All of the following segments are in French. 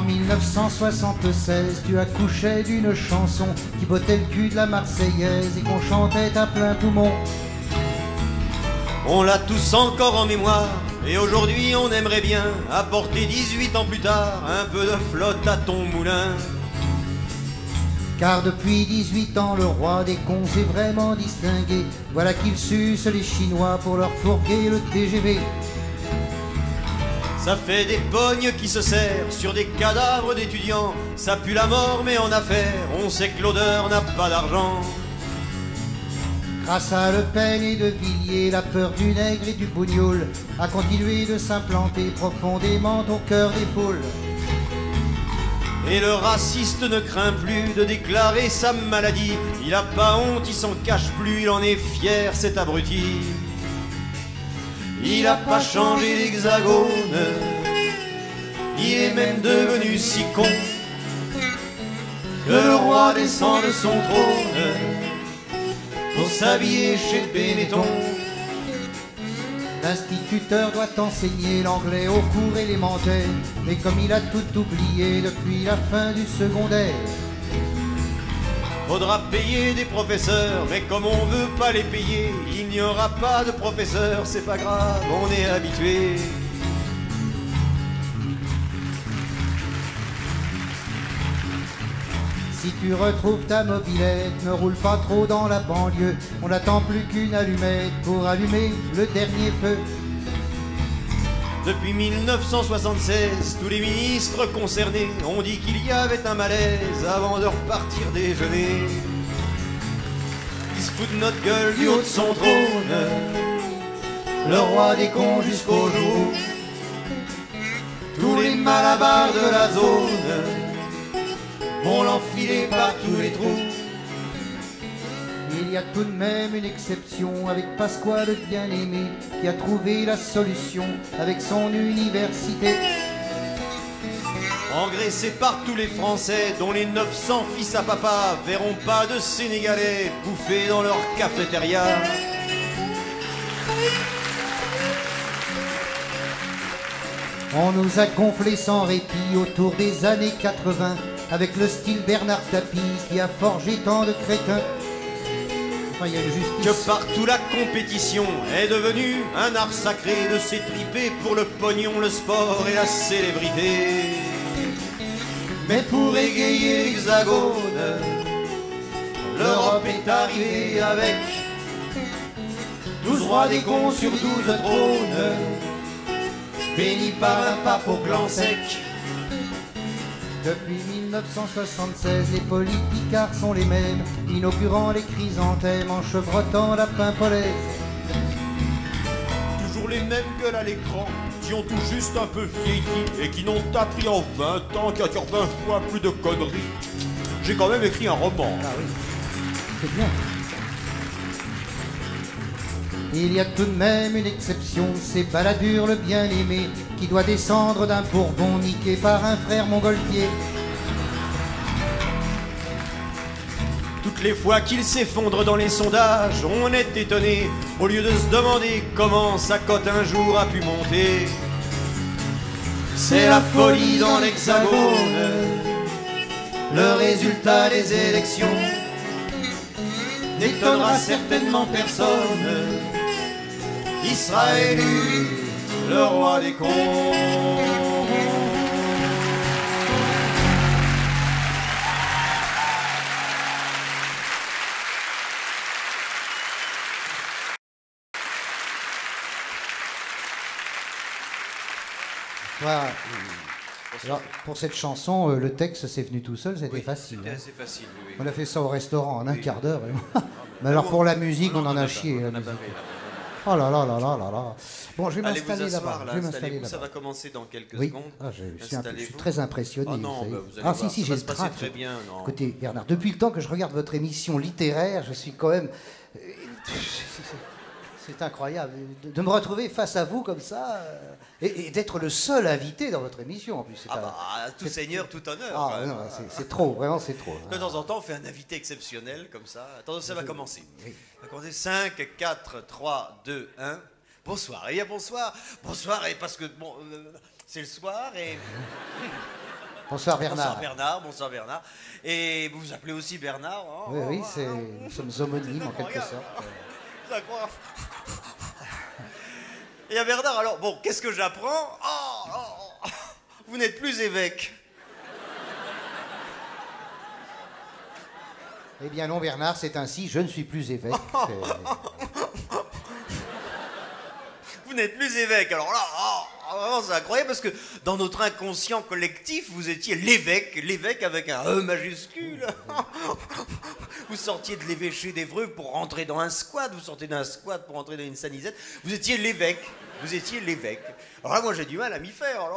1976, tu accouchais d'une chanson qui bottait le cul de la Marseillaise et qu'on chantait à plein poumon. On l'a tous encore en mémoire, et aujourd'hui on aimerait bien apporter 18 ans plus tard un peu de flotte à ton moulin. Car depuis 18 ans, le roi des cons s'est vraiment distingué. Voilà qu'il suce les Chinois pour leur fourguer le TGV. Ça fait des pognes qui se serrent sur des cadavres d'étudiants. Ça pue la mort mais en affaire, on sait que l'odeur n'a pas d'argent. Grâce à Le Pen et de Villiers, la peur du nègre et du bougnoul a continué de s'implanter profondément au cœur des foules. Et le raciste ne craint plus de déclarer sa maladie. Il a pas honte, il s'en cache plus, il en est fier cet abruti. Il a pas changé l'hexagone, il est même devenu si con que le roi descend de son trône pour s'habiller chez Benetton. L'instituteur doit enseigner l'anglais au cours élémentaire, mais comme il a tout oublié depuis la fin du secondaire. Faudra payer des professeurs, mais comme on veut pas les payer, il n'y aura pas de professeurs, c'est pas grave, on est habitué. Si tu retrouves ta mobilette, ne roule pas trop dans la banlieue. On n'attend plus qu'une allumette pour allumer le dernier feu. Depuis 1976, tous les ministres concernés ont dit qu'il y avait un malaise avant de repartir déjeuner. Ils se foutent de notre gueule du haut de son trône, le roi des cons jusqu'au jour. Tous les malabars de la zone vont l'enfiler par tous les trous. Il y a tout de même une exception avec Pasquale le bien-aimé qui a trouvé la solution avec son université. Engraissés par tous les Français dont les 900 fils à papa verront pas de Sénégalais bouffer dans leur cafétéria. On nous a gonflé sans répit autour des années 80 avec le style Bernard Tapie qui a forgé tant de crétins. Enfin, il y a une justice. Que partout la compétition est devenue un art sacré de s'étriper pour le pognon, le sport et la célébrité. Mais pour égayer l'hexagone, l'Europe est arrivée avec 12 rois des cons sur 12 trônes, bénis par un pape au clan sec. Depuis 1976, les politicards sont les mêmes, inaugurant les chrysanthèmes en chevrotant la pimpolaise. Toujours les mêmes gueules à l'écran, qui ont tout juste un peu vieilli et qui n'ont appris en 20 ans qu'à dire 20 fois plus de conneries. J'ai quand même écrit un roman. Ah oui, c'est bien. Il y a tout de même une exception, c'est Balladur le bien-aimé qui doit descendre d'un Bourbon niqué par un frère montgolfier. Toutes les fois qu'il s'effondre dans les sondages, on est étonné, au lieu de se demander comment sa cote un jour a pu monter. C'est la folie dans l'hexagone, le résultat des élections n'étonnera certainement personne. Il sera élu le roi des cons. Voilà. Alors, pour cette chanson, le texte c'est venu tout seul, c'était facile. C'était Hein. assez facile, oui. On a fait ça au restaurant en un quart d'heure. Mais Ah alors bon pour la musique, on en a a chié. La musique. bavé, là. Oh là là là là là là. Bon, je vais Allez vous m'installer asseoir là-bas. là, Je vais m'installer installez-vous, ça là-bas. va commencer dans quelques Oui, secondes. je suis très impressionné. Oh non, vous savez. bah, vous allez Ah voir, si, ça j'ai va le se passer trac. très bien, non. Écoutez, Bernard, depuis le temps que je regarde votre émission littéraire, je suis quand même... C'est incroyable de me retrouver face à vous comme ça et d'être le seul invité dans votre émission en plus. Ah bah, tout seigneur, tout honneur. Ah, non, c'est trop, vraiment c'est trop. De temps en temps, on fait un invité exceptionnel comme ça. Attendez, ça va commencer. Oui. Ça va commencer 5, 4, 3, 2, 1. Bonsoir. Et bien bonsoir. Bonsoir, et parce que bon, c'est le soir et. Bonsoir Bernard. Bonsoir Bernard, bonsoir Bernard. Et vous vous appelez aussi Bernard, hein? Oui, nous sommes homonymes en quelque sorte. C'est incroyable. Et à Bernard, alors, bon, qu'est-ce que j'apprends? Vous n'êtes plus évêque. Eh bien non Bernard, c'est ainsi, je ne suis plus évêque. Vous n'êtes plus évêque, alors là, vraiment c'est incroyable parce que dans notre inconscient collectif, vous étiez l'évêque avec un E majuscule. Vous sortiez de l'évêché d'Évreux pour rentrer dans un squat, vous sortez d'un squat pour rentrer dans une sanisette, vous étiez l'évêque. Alors là, moi j'ai du mal à m'y faire.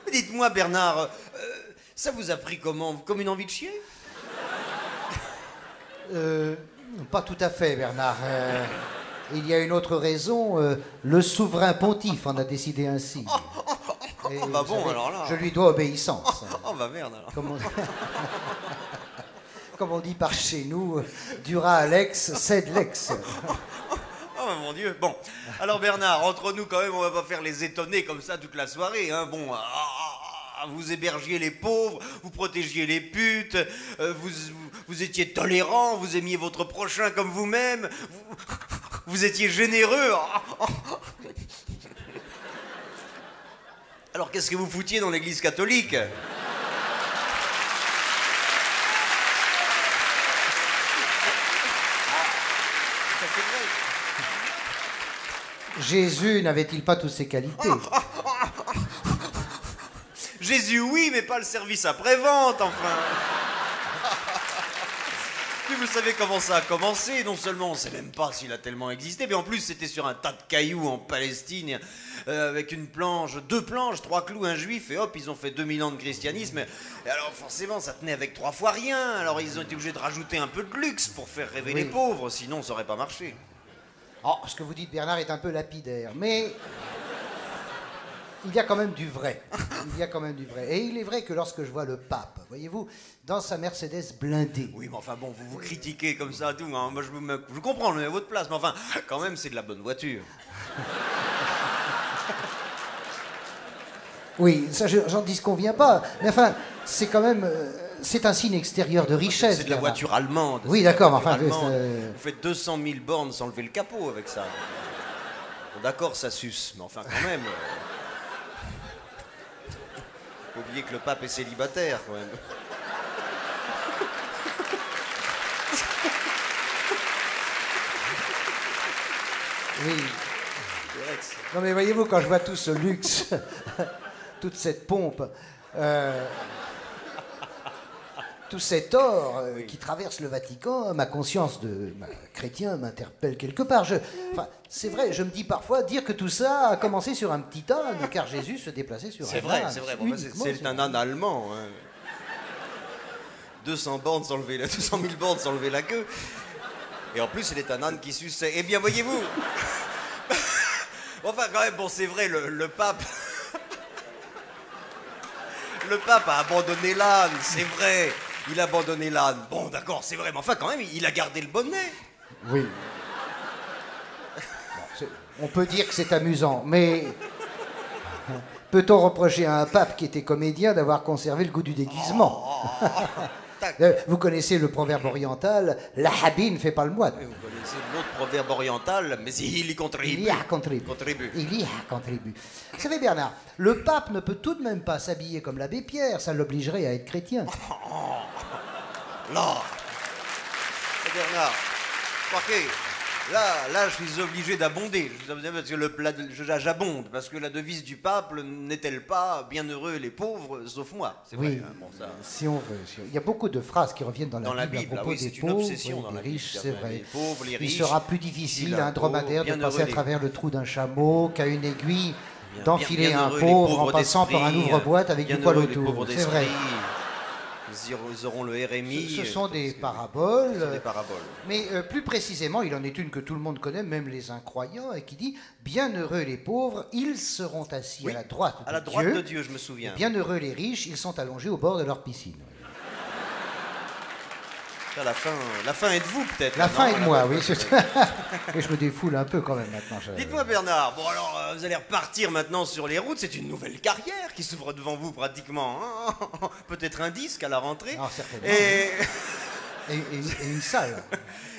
Mais dites-moi Bernard, ça vous a pris comment? Comme une envie de chier? Pas tout à fait Bernard. Il y a une autre raison, le souverain pontife en a décidé ainsi. Et bah bon, savez, alors là... Je lui dois obéissance. bah merde alors. Comme on dit par chez nous, dura Alex, cède Lex. Oh mon Dieu. Bon, alors Bernard, entre nous quand même, on va pas faire les étonnés comme ça toute la soirée, hein. Bon, vous hébergiez les pauvres, vous protégiez les putes, vous étiez tolérant, vous aimiez votre prochain comme vous-même, vous étiez généreux. Alors qu'est-ce que vous foutiez dans l'église catholique? Jésus n'avait-il pas toutes ces qualités? Jésus, oui, mais pas le service après-vente, enfin. Puis vous savez comment ça a commencé. Non seulement on ne sait même pas s'il a tellement existé, mais en plus c'était sur un tas de cailloux en Palestine, avec une planche, 2 planches, 3 clous, un juif, et hop, ils ont fait 2000 ans de christianisme. Et alors forcément, ça tenait avec 3 fois rien. Alors ils ont été obligés de rajouter un peu de luxe pour faire rêver les pauvres, sinon ça n'aurait pas marché. Oh, ce que vous dites, Bernard, est un peu lapidaire, mais il y a quand même du vrai. Et il est vrai que lorsque je vois le pape, voyez-vous, dans sa Mercedes blindée... Oui, mais enfin bon, vous critiquez comme ça, tout. Hein. Moi, je comprends, je mets à votre place, mais enfin, quand même, c'est de la bonne voiture. Oui, ça, j'en disconviens pas. Mais enfin, c'est quand même... c'est un signe extérieur de richesse. C'est de la voiture allemande. Oui, d'accord, mais enfin... Vous faites 200 000 bornes sans lever le capot avec ça. Bon, d'accord, ça suce, mais enfin, quand même... Faut oublier que le pape est célibataire, quand même. Oui. Non, mais voyez-vous, quand je vois tout ce luxe, toute cette pompe... tout cet or qui traverse le Vatican, ma conscience de chrétien m'interpelle quelque part. Enfin, c'est vrai, je me dis parfois dire que tout ça a commencé sur un petit âne, car Jésus se déplaçait sur un âne. C'est vrai. Bon, c'est un âne allemand. Hein. 200 000 bornes sans lever la queue. Et en plus, il est un âne qui suçait. Eh bien, voyez-vous. Enfin, quand même, bon, c'est vrai, le pape. Le pape a abandonné l'âne, c'est vrai. Il a abandonné l'âne. Bon, d'accord, c'est vrai, mais enfin, quand même, il a gardé le bonnet. Oui. Bon, on peut dire que c'est amusant, mais peut-on reprocher à un pape qui était comédien d'avoir conservé le goût du déguisement? Vous connaissez le proverbe oriental, la habine ne fait pas le moine. Vous connaissez l'autre proverbe oriental, mais il y contribue. Il y a contribue. Vous savez, Bernard, le pape ne peut tout de même pas s'habiller comme l'abbé Pierre, ça l'obligerait à être chrétien. Là, Bernard, remarquez, là, je suis obligé d'abonder. Parce que j'abonde, parce que la devise du pape n'est-elle pas bienheureux les pauvres, sauf moi. C'est oui, vrai, hein, bon, ça... si on veut. Il y a beaucoup de phrases qui reviennent dans la Bible à propos des pauvres, des riches, c'est vrai. Les pauvres, les riches, il sera plus difficile à un dromadaire de passer à travers le trou d'un chameau qu'à une aiguille d'enfiler un pauvre en passant par un ouvre-boîte avec du poil autour. C'est vrai. Ils auront le RMI. Ce sont des paraboles. Mais plus précisément, il en est une que tout le monde connaît, même les incroyants, et qui dit « Bienheureux les pauvres, ils seront assis à la droite de Dieu. » À la droite de Dieu, je me souviens. Bienheureux les riches, ils sont allongés au bord de leur piscine. La fin est de vous, peut-être. La fin est de moi, oui. Et je me défoule un peu quand même maintenant. Dites-moi, Bernard, bon alors, vous allez repartir maintenant sur les routes, c'est une nouvelle carrière qui s'ouvre devant vous pratiquement. Hein. Peut-être un disque à la rentrée. Ah, certainement. Et une salle.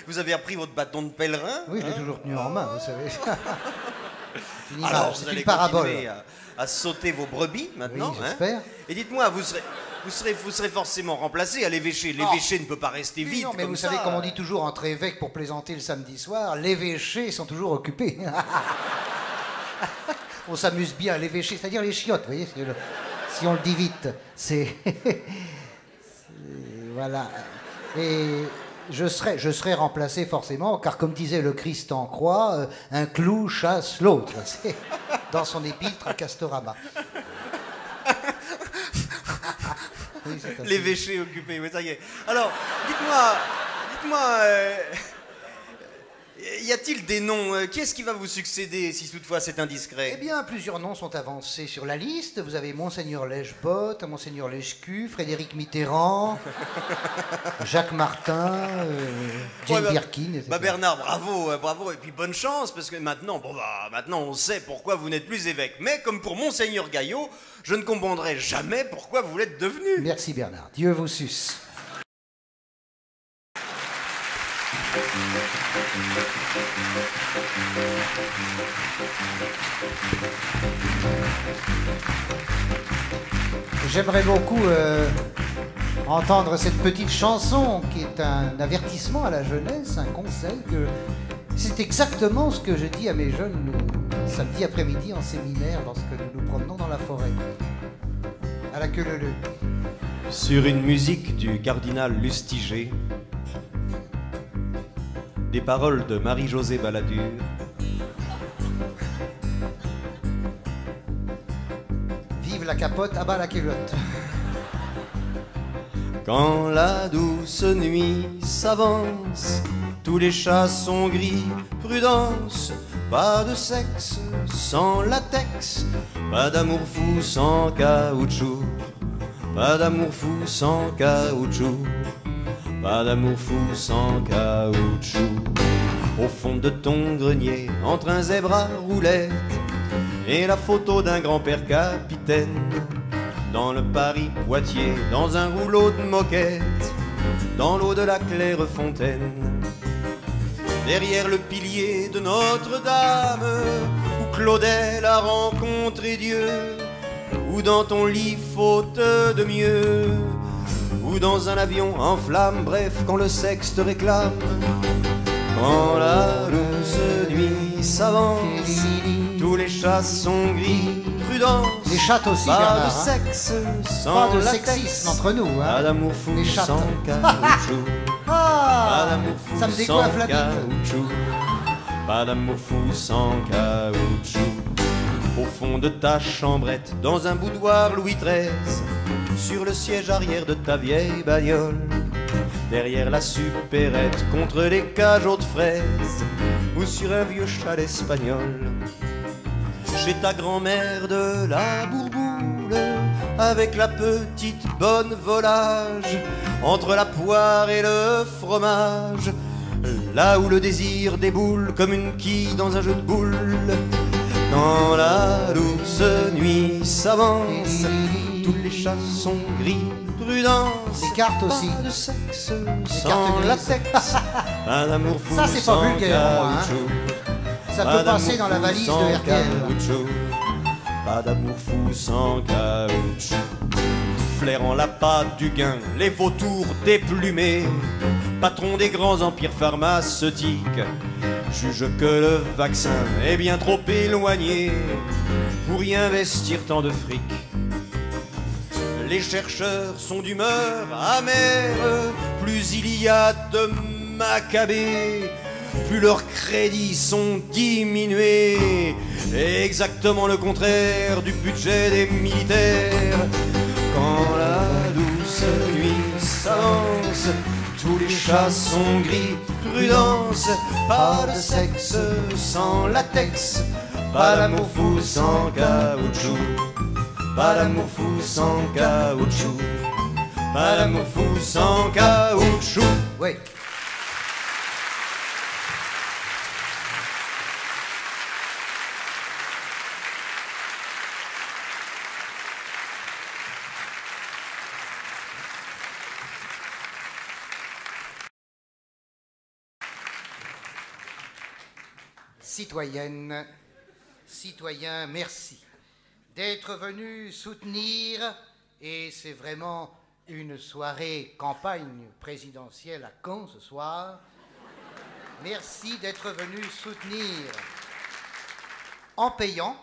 Vous avez repris votre bâton de pèlerin. Oui, je l'ai toujours tenu en main, vous savez. Alors, vous allez continuer à sauter vos brebis maintenant. Oui, j'espère. Et dites-moi, vous serez forcément remplacé à l'évêché. L'évêché ne peut pas rester vide. Non, mais vous savez, comme on dit toujours entre évêques pour plaisanter le samedi soir, l'évêché sont toujours occupés. On s'amuse bien, l'évêché, c'est-à-dire les chiottes, vous voyez, si on le dit vite. Voilà. Et je serai remplacé forcément, car comme disait le Christ en croix, un clou chasse l'autre. C'est dans son épître à Castorama. Oui, l'évêché occupé, oui, ça y est. Alors, dites-moi, y a-t-il des noms? Qui est-ce qui va vous succéder, si toutefois c'est indiscret? Eh bien, plusieurs noms sont avancés sur la liste. Vous avez Monseigneur Lèche-Botte, Monseigneur Lèche-Cul, Frédéric Mitterrand, Jacques Martin, Jane Birkin, etc. Bernard, bravo, et puis bonne chance, parce que maintenant, maintenant on sait pourquoi vous n'êtes plus évêque. Mais comme pour Monseigneur Gaillot, je ne comprendrai jamais pourquoi vous l'êtes devenu. Merci Bernard, Dieu vous suce. J'aimerais beaucoup entendre cette petite chanson qui est un avertissement à la jeunesse, un conseil. C'est exactement ce que je dis à mes jeunes samedi après-midi en séminaire lorsque nous nous promenons dans la forêt. À la queue leu. Sur une musique du cardinal Lustiger, des paroles de Marie-Josée Balladur. Vive la capote, à bas la culotte. Quand la douce nuit s'avance, tous les chats sont gris, prudence, pas de sexe sans latex, pas d'amour fou sans caoutchouc, pas d'amour fou sans caoutchouc. Pas d'amour fou sans caoutchouc. Au fond de ton grenier, entre un zèbre à roulette et la photo d'un grand-père capitaine, dans le Paris-Poitiers, dans un rouleau de moquette, dans l'eau de la Clairefontaine, derrière le pilier de Notre-Dame, où Claudel a rencontré Dieu, ou dans ton lit faute de mieux, ou dans un avion en flammes, bref, quand le sexe te réclame. Quand la douce nuit s'avance, tous les chats sont gris, prudence. Les chattes aussi, pas Bernard, de sexe sans pas de latex, sexisme entre nous. Hein. Pas d'amour fou les chattes. sans caoutchouc. Pas d'amour fou ça me sans décoiffe la bite. caoutchouc. Pas d'amour fou sans caoutchouc. Au fond de ta chambrette, dans un boudoir Louis XIII, sur le siège arrière de ta vieille bagnole, derrière la supérette, contre les cageots de fraises, ou sur un vieux châle espagnol, chez ta grand-mère de la Bourboule, avec la petite bonne volage, entre la poire et le fromage, là où le désir déboule comme une quille dans un jeu de boules. Quand la douce nuit s'avance, tous les chats sont gris, prudence. Les cartes aussi. Pas de sexe sans latex, pas d'amour fou. Ça, c'est pas vulgaire, hein. Ça peut passer dans la valise de RTL. Pas d'amour fou sans caoutchouc. Flairant la patte du gain, les vautours déplumés, patron des grands empires pharmaceutiques, juge que le vaccin est bien trop éloigné pour y investir tant de fric. Les chercheurs sont d'humeur amère, plus il y a de macabées, plus leurs crédits sont diminués. Exactement le contraire du budget des militaires. Quand la douce nuit s'avance, tous les chats sont gris, prudence, pas de sexe sans latex, pas d'amour fou sans caoutchouc, pas d'amour fou sans caoutchouc, pas d'amour fou sans caoutchouc. Oui. Citoyennes, citoyens, merci d'être venus soutenir, et c'est vraiment une soirée campagne présidentielle à Caen ce soir. Merci d'être venus soutenir en payant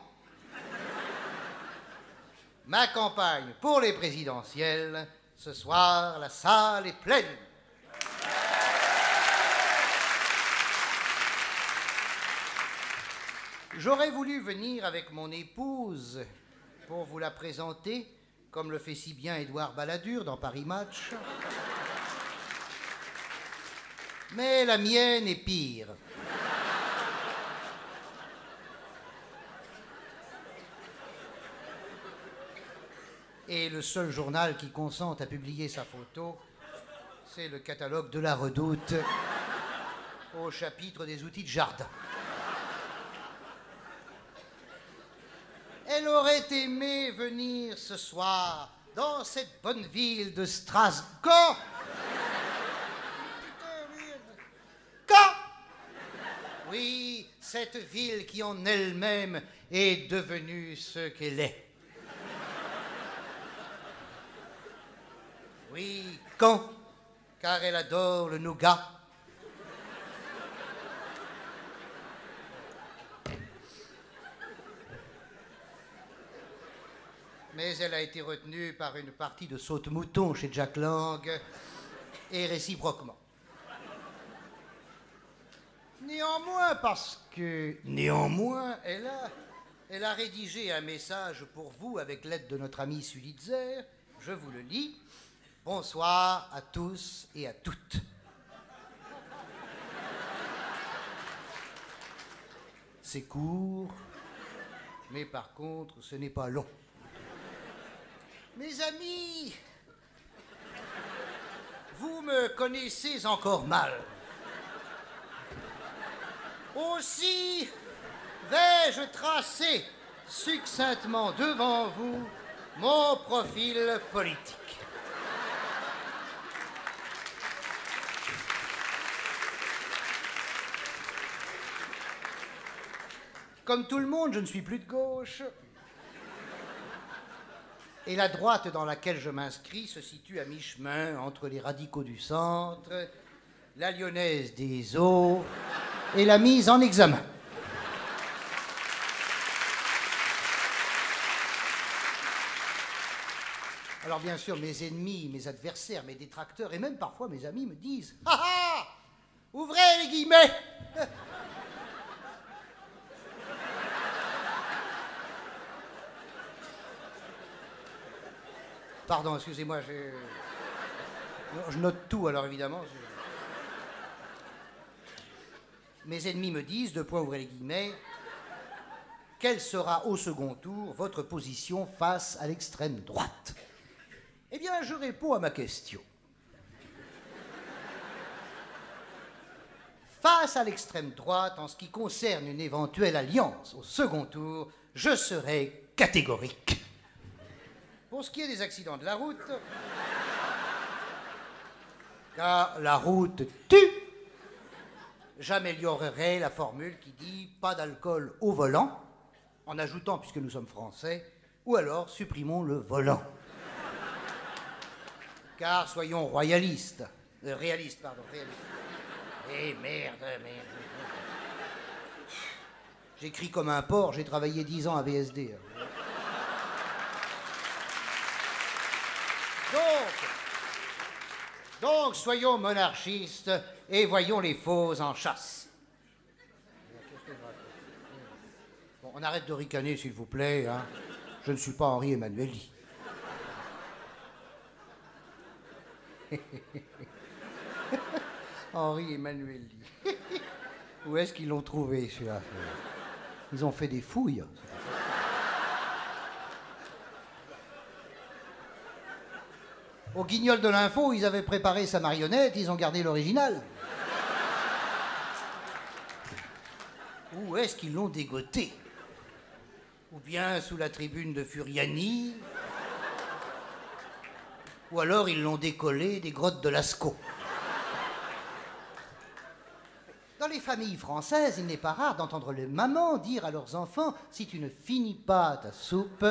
ma campagne pour les présidentielles. Ce soir, la salle est pleine. J'aurais voulu venir avec mon épouse pour vous la présenter, comme le fait si bien Édouard Balladur dans Paris Match. Mais la mienne est pire. Et le seul journal qui consente à publier sa photo, c'est le catalogue de la Redoute au chapitre des outils de jardin. Elle aurait aimé venir ce soir dans cette bonne ville de Strasbourg. Oui, cette ville qui en elle-même est devenue ce qu'elle est. Oui, Caen, car elle adore le nougat. Mais elle a été retenue par une partie de saute-mouton chez Jack Lang, et réciproquement. Néanmoins, elle a rédigé un message pour vous avec l'aide de notre ami Sulitzer. Je vous le lis. Bonsoir à tous et à toutes. C'est court, mais par contre, ce n'est pas long. Mes amis, vous me connaissez encore mal. Aussi vais-je tracer succinctement devant vous mon profil politique. Comme tout le monde, je ne suis plus de gauche. Et la droite dans laquelle je m'inscris se situe à mi-chemin entre les radicaux du centre, la lyonnaise des eaux et la mise en examen. Alors bien sûr, mes ennemis, mes adversaires, mes détracteurs et même parfois mes amis me disent « Ah ah, ouvrez les guillemets !» Pardon, excusez-moi, je note tout, alors évidemment. Mes ennemis me disent, deux points, ouvrez les guillemets, quelle sera au second tour votre position face à l'extrême droite? Eh bien, je réponds à ma question. Face à l'extrême droite, en ce qui concerne une éventuelle alliance au second tour, je serai catégorique. Pour ce qui est des accidents de la route, car la route tue, j'améliorerai la formule qui dit pas d'alcool au volant, en ajoutant, puisque nous sommes français, ou alors supprimons le volant. Car soyons réalistes. Eh merde. J'écris comme un porc, j'ai travaillé 10 ans à VSD. Donc, soyons monarchistes et voyons les faux en chasse. Bon, on arrête de ricaner, s'il vous plaît. Hein. Je ne suis pas Henri Emmanuelli. Henri Emmanuelli. Où est-ce qu'ils l'ont trouvé, celui-là? Ils ont fait des fouilles. Au Guignol de l'Info, ils avaient préparé sa marionnette, ils ont gardé l'original. Où est-ce qu'ils l'ont dégoté? Ou bien sous la tribune de Furiani, ou alors ils l'ont décollé des grottes de Lascaux. Dans les familles françaises, il n'est pas rare d'entendre les mamans dire à leurs enfants « Si tu ne finis pas ta soupe,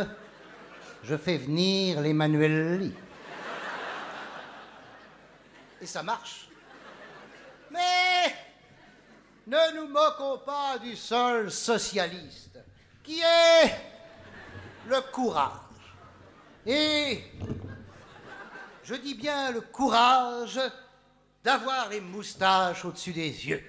je fais venir l'Emmanuelli. » Et ça marche. Mais ne nous moquons pas du sol socialiste, qui est le courage. Et je dis bien le courage d'avoir les moustaches au-dessus des yeux.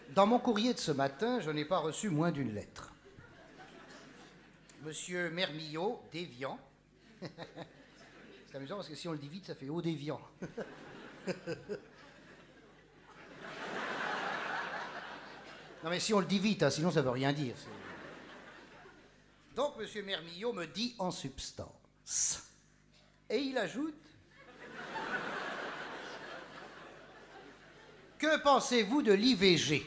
Dans mon courrier de ce matin, je n'ai pas reçu moins d'une lettre. Monsieur Mermillot, déviant. C'est amusant parce que si on le dit vite, ça fait haut déviant. Non mais si on le dit vite, hein, sinon ça veut rien dire. Donc monsieur Mermillot me dit en substance. Et il ajoute... Que pensez-vous de l'IVG?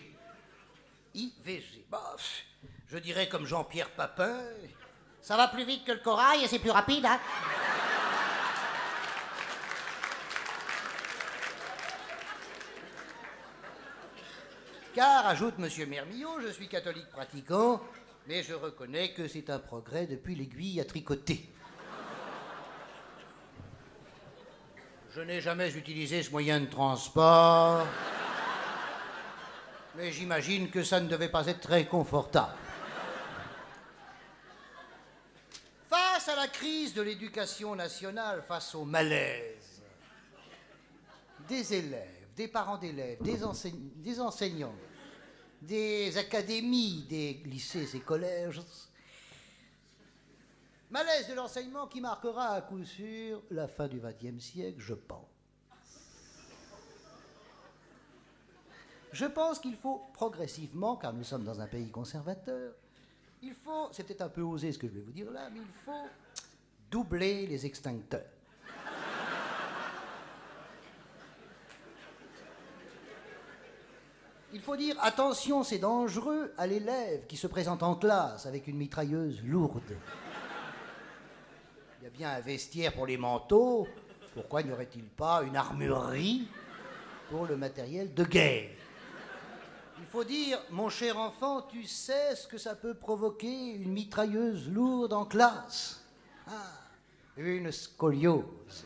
IVG. Bah, je dirais comme Jean-Pierre Papin. Ça va plus vite que le corail et c'est plus rapide, hein? Car, ajoute M. Mermillot, je suis catholique pratiquant, mais je reconnais que c'est un progrès depuis l'aiguille à tricoter. Je n'ai jamais utilisé ce moyen de transport, mais j'imagine que ça ne devait pas être très confortable. Face à la crise de l'éducation nationale, face au malaise des élèves, des parents d'élèves, des enseignants, des académies, des lycées et collèges, malaise de l'enseignement qui marquera à coup sûr la fin du XXe siècle, je pense. Je pense qu'il faut progressivement, car nous sommes dans un pays conservateur, il faut, c'est peut-être un peu osé ce que je vais vous dire là, mais il faut doubler les extincteurs. Il faut dire attention, c'est dangereux à l'élève qui se présente en classe avec une mitrailleuse lourde. Il y a bien un vestiaire pour les manteaux, pourquoi n'y aurait-il pas une armurerie pour le matériel de guerre? Il faut dire, mon cher enfant, tu sais ce que ça peut provoquer une mitrailleuse lourde en classe? Ah, une scoliose.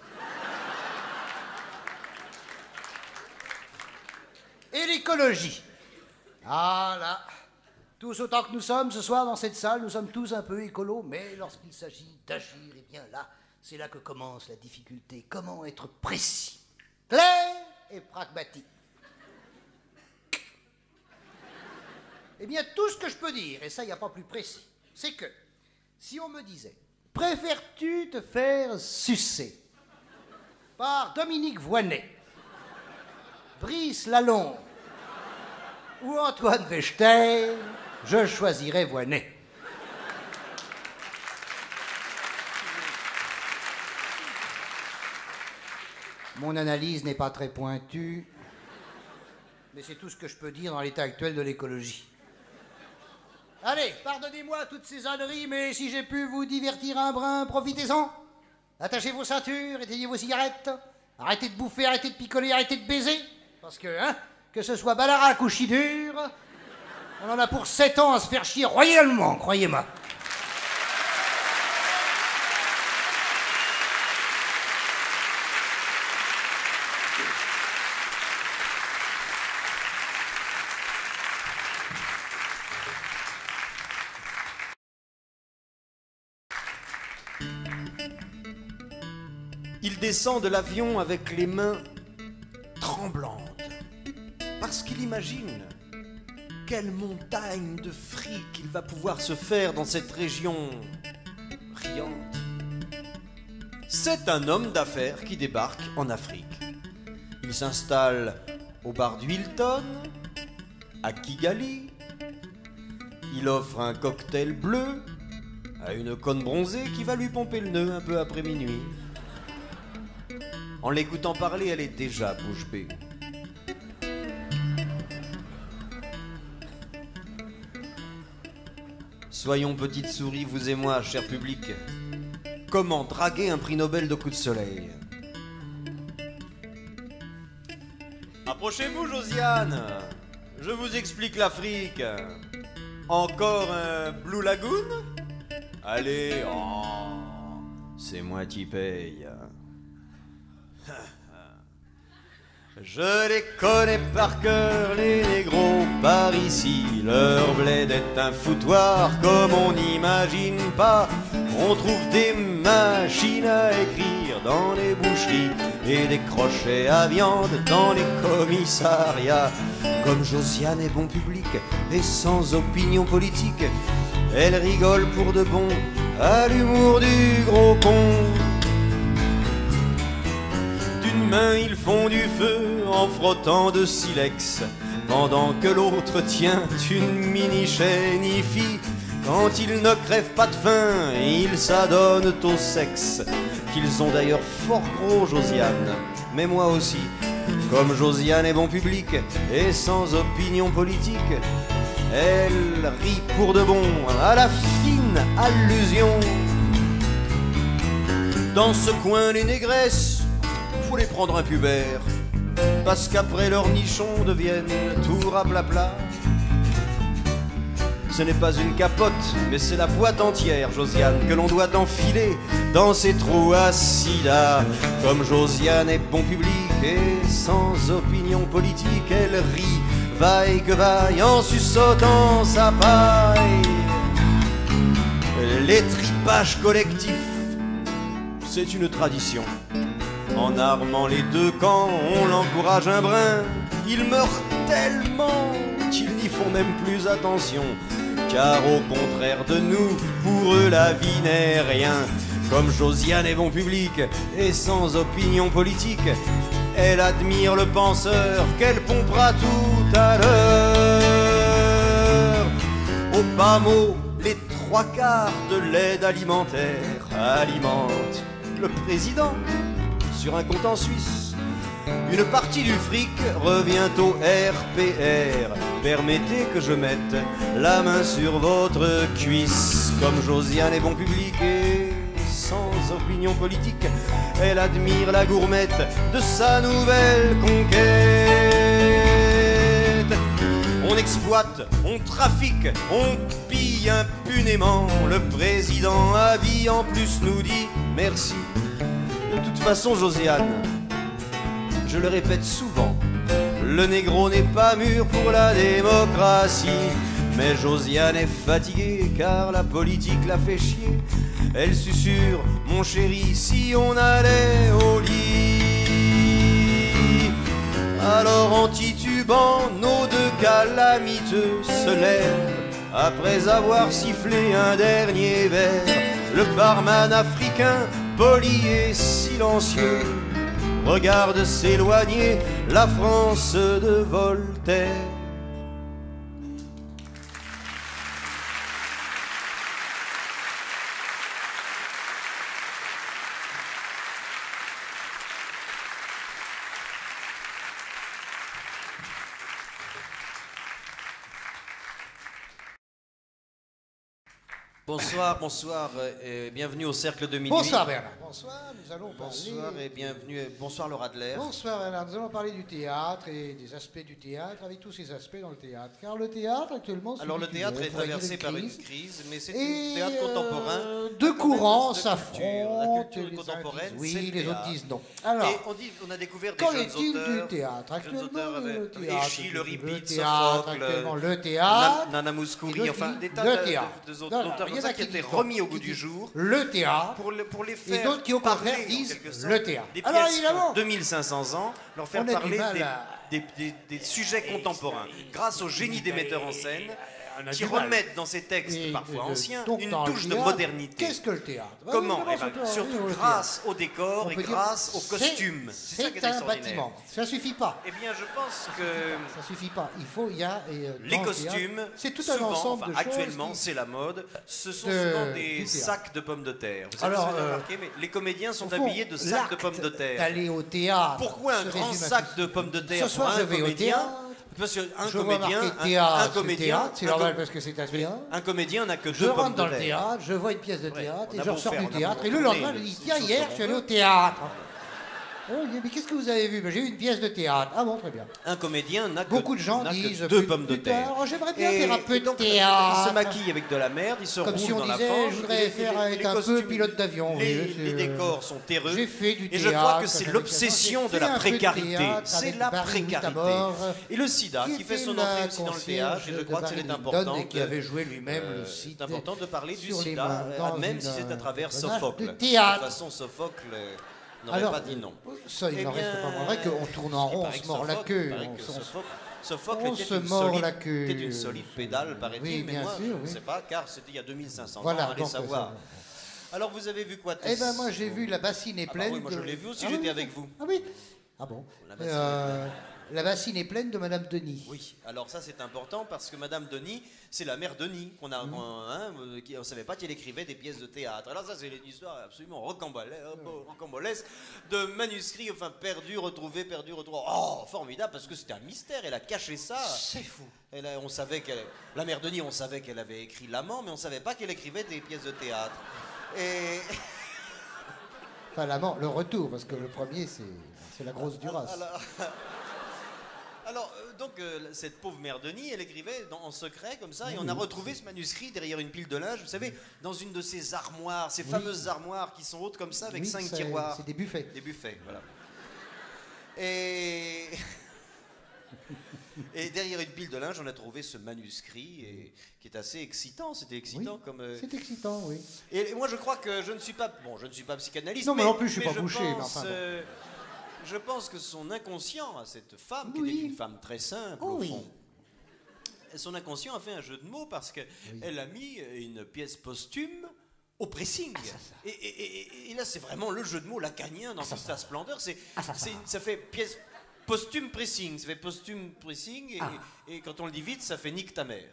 Et l'écologie. Ah là, tous autant que nous sommes ce soir dans cette salle, nous sommes tous un peu écolos, mais lorsqu'il s'agit d'agir, eh bien là, c'est là que commence la difficulté. Comment être précis, clair et pragmatique? Eh bien, tout ce que je peux dire, et ça, il n'y a pas plus précis, c'est que si on me disait, préfères-tu te faire sucer par Dominique Voynet, Brice Lalonde ou Antoine Weinstein, je choisirais Voynet. Mon analyse n'est pas très pointue, mais c'est tout ce que je peux dire dans l'état actuel de l'écologie. Allez, pardonnez-moi toutes ces âneries, mais si j'ai pu vous divertir un brin, profitez-en. Attachez vos ceintures, éteignez vos cigarettes, arrêtez de bouffer, arrêtez de picoler, arrêtez de baiser, parce que, hein, que ce soit Balarac ou Chidur, on en a pour 7 ans à se faire chier royalement, croyez-moi. Il descend de l'avion avec les mains tremblantes, parce qu'il imagine quelle montagne de fric il va pouvoir se faire dans cette région riante. C'est un homme d'affaires qui débarque en Afrique. Il s'installe au bar du Hilton, à Kigali, Il offre un cocktail bleu à une conne bronzée qui va lui pomper le nœud un peu après minuit. En l'écoutant parler, elle est déjà bouche bée. Soyons petites souris, vous et moi, cher public. Comment draguer un prix Nobel de coups de soleil? Approchez-vous, Josiane. Je vous explique l'Afrique. Encore un Blue Lagoon? Allez, oh, c'est moi qui paye. Je les connais par cœur, les négros par ici. Leur bled est un foutoir comme on n'imagine pas. On trouve des machines à écrire dans les boucheries et des crochets à viande dans les commissariats. Comme Josiane est bon public et sans opinion politique, elle rigole pour de bon à l'humour du gros con. D'une main ils font du feu en frottant de silex, pendant que l'autre tient une mini chénifie. Quand ils ne crèvent pas de faim, ils s'adonnent au sexe, qu'ils ont d'ailleurs fort gros, Josiane, mais moi aussi. Comme Josiane est bon public et sans opinion politique, elle rit pour de bon à la fine allusion. Dans ce coin, les négresses, faut les prendre un pubère, parce qu'après leurs nichons deviennent tout rablapla. Ce n'est pas une capote, mais c'est la boîte entière, Josiane, que l'on doit enfiler dans ces trous à sida. Comme Josiane est bon public et sans opinion politique, elle rit, vaille que vaille, en suçotant sa paille. Les tripages collectifs, c'est une tradition. En armant les deux camps, on l'encourage un brin. Ils meurent tellement qu'ils n'y font même plus attention, car au contraire de nous, pour eux la vie n'est rien. Comme Josiane est bon public et sans opinion politique, elle admire le penseur qu'elle pompera tout à l'heure. Au bas mot, les 3/4 de l'aide alimentaire alimentent le président sur un compte en Suisse. Une partie du fric revient au RPR. Permettez que je mette la main sur votre cuisse. Comme Josiane est bon public et sans opinion politique, elle admire la gourmette de sa nouvelle conquête. On exploite, on trafique, on pille impunément. Le président à vie en plus nous dit merci. De toute façon, Josiane, je le répète souvent, le négro n'est pas mûr pour la démocratie. Mais Josiane est fatiguée car la politique la fait chier. Elle susurre, mon chéri, si on allait au lit. Alors en titubant, nos deux calamiteux se lèvent. Après avoir sifflé un dernier verre, le barman africain, poli et silencieux, regarde s'éloigner la France de Voltaire. Bonsoir, bonsoir, et bienvenue au Cercle de Minuit. Bonsoir Bernard. Bonsoir, nous allons parler... Bonsoir et bienvenue, bonsoir Laura Adler. Bonsoir Bernard, nous allons parler du théâtre et des aspects du théâtre, avec tous ces aspects dans le théâtre. Car le théâtre actuellement... Alors le théâtre est traversé par une crise, mais c'est un théâtre contemporain. Deux courants s'affrontent. La culture contemporaine, oui, les autres disent non. Alors, et on a découvert des jeunes auteurs. Du théâtre actuellement, le théâtre, Échille, le Ripit, le théâtre, Nana Mouskouri, enfin des tas d'auteurs qui étaient remis au goût du jour. Le théâtre. Pour les faire. Et d'autres qui au contraire disent le théâtre. Des pièces qui ont 2500 ans, leur faire parler des sujets contemporains. Grâce au génie des metteurs en scène, qui remettent dans ces textes parfois anciens une touche de modernité. Qu'est-ce que le théâtre? Comment? Surtout grâce au décor et grâce aux costumes. C'est un bâtiment. Ça suffit pas. Eh bien, je pense que... Ça suffit pas. Il y a... les costumes, c'est tout un ensemble de choses. Actuellement, c'est la mode. Ce sont souvent des sacs de pommes de terre. Vous savez ce que vous avez remarqué, mais les comédiens sont habillés de sacs de pommes de terre. D'aller au théâtre. Pourquoi un grand sac de pommes de terre pour un comédien? Parce qu'un comédien, c'est normal parce que c'est assurant. Un comédien n'a que deux pommes de terre. Je rentre dans le théâtre, je vois une pièce de théâtre et je ressors du théâtre. Et le lendemain, je dis tiens, hier, je suis allé au théâtre. Oh, mais qu'est-ce que vous avez vu? J'ai vu une pièce de théâtre. Ah bon, très bien. Un comédien n'a que beaucoup de gens disent deux pommes de terre. J'aimerais bien faire un peu de théâtre. Il se maquille avec de la merde, il se roule dans la fange. Je voudrais faire être un peu pilote d'avion. Les décors sont terreux. J'ai fait du théâtre. Et je crois que c'est l'obsession de la précarité. C'est la précarité. Et le sida qui fait son entrée aussi dans le théâtre. Et je crois que c'est important. Et qui avait joué lui-même le sida. C'est important de parler du sida, même si c'est à travers Sophocle. De toute façon, Sophocle n'aurait pas dit non. Ça, il n'en reste pas moins vrai qu'on tourne en rond, on se mord la queue. Sophocle était une solide pédale, paraît-il, mais moi, je ne sais pas, car c'était il y a 2500 ans, allez savoir. Alors, vous avez vu quoi, Tess? Eh bien, moi, j'ai vu La bassine est pleine. Oui, moi, je l'ai vu aussi, j'étais avec vous. Ah oui? Ah bon? La bassine est pleine de Madame Denis. Oui, alors ça c'est important parce que Madame Denis, c'est la mère Denis qu'on a, on ne savait pas qu'elle écrivait des pièces de théâtre. Alors ça c'est une histoire absolument rocambolesque de manuscrits, enfin perdus, retrouvés, perdus, retrouvés. Oh, formidable parce que c'était un mystère. Elle a caché ça. C'est fou. On savait la mère Denis, on savait qu'elle avait écrit L'Amant, mais on ne savait pas qu'elle écrivait des pièces de théâtre. Et enfin L'Amant, le retour, parce que le premier c'est la grosse Duras. Alors, cette pauvre mère Denis, elle écrivait en secret, comme ça, et on a retrouvé ce manuscrit derrière une pile de linge, vous savez, dans une de ces armoires, ces fameuses armoires qui sont hautes comme ça, avec 5 tiroirs. C'est des buffets. Des buffets, voilà. Et derrière une pile de linge, on a trouvé ce manuscrit, qui est assez excitant. C'était excitant comme... C'est excitant, oui. Et moi, je crois que je ne suis pas psychanalyste. Non, mais en plus, je ne suis pas bouché. Je pense que son inconscient à cette femme, qui était une femme très simple au fond, son inconscient a fait un jeu de mots parce qu'elle a mis une pièce posthume au pressing. Et là, c'est vraiment le jeu de mots lacanien dans toute sa splendeur. Ça fait pièce posthume pressing. Ça fait posthume pressing et quand on le dit vite, ça fait nique ta mère.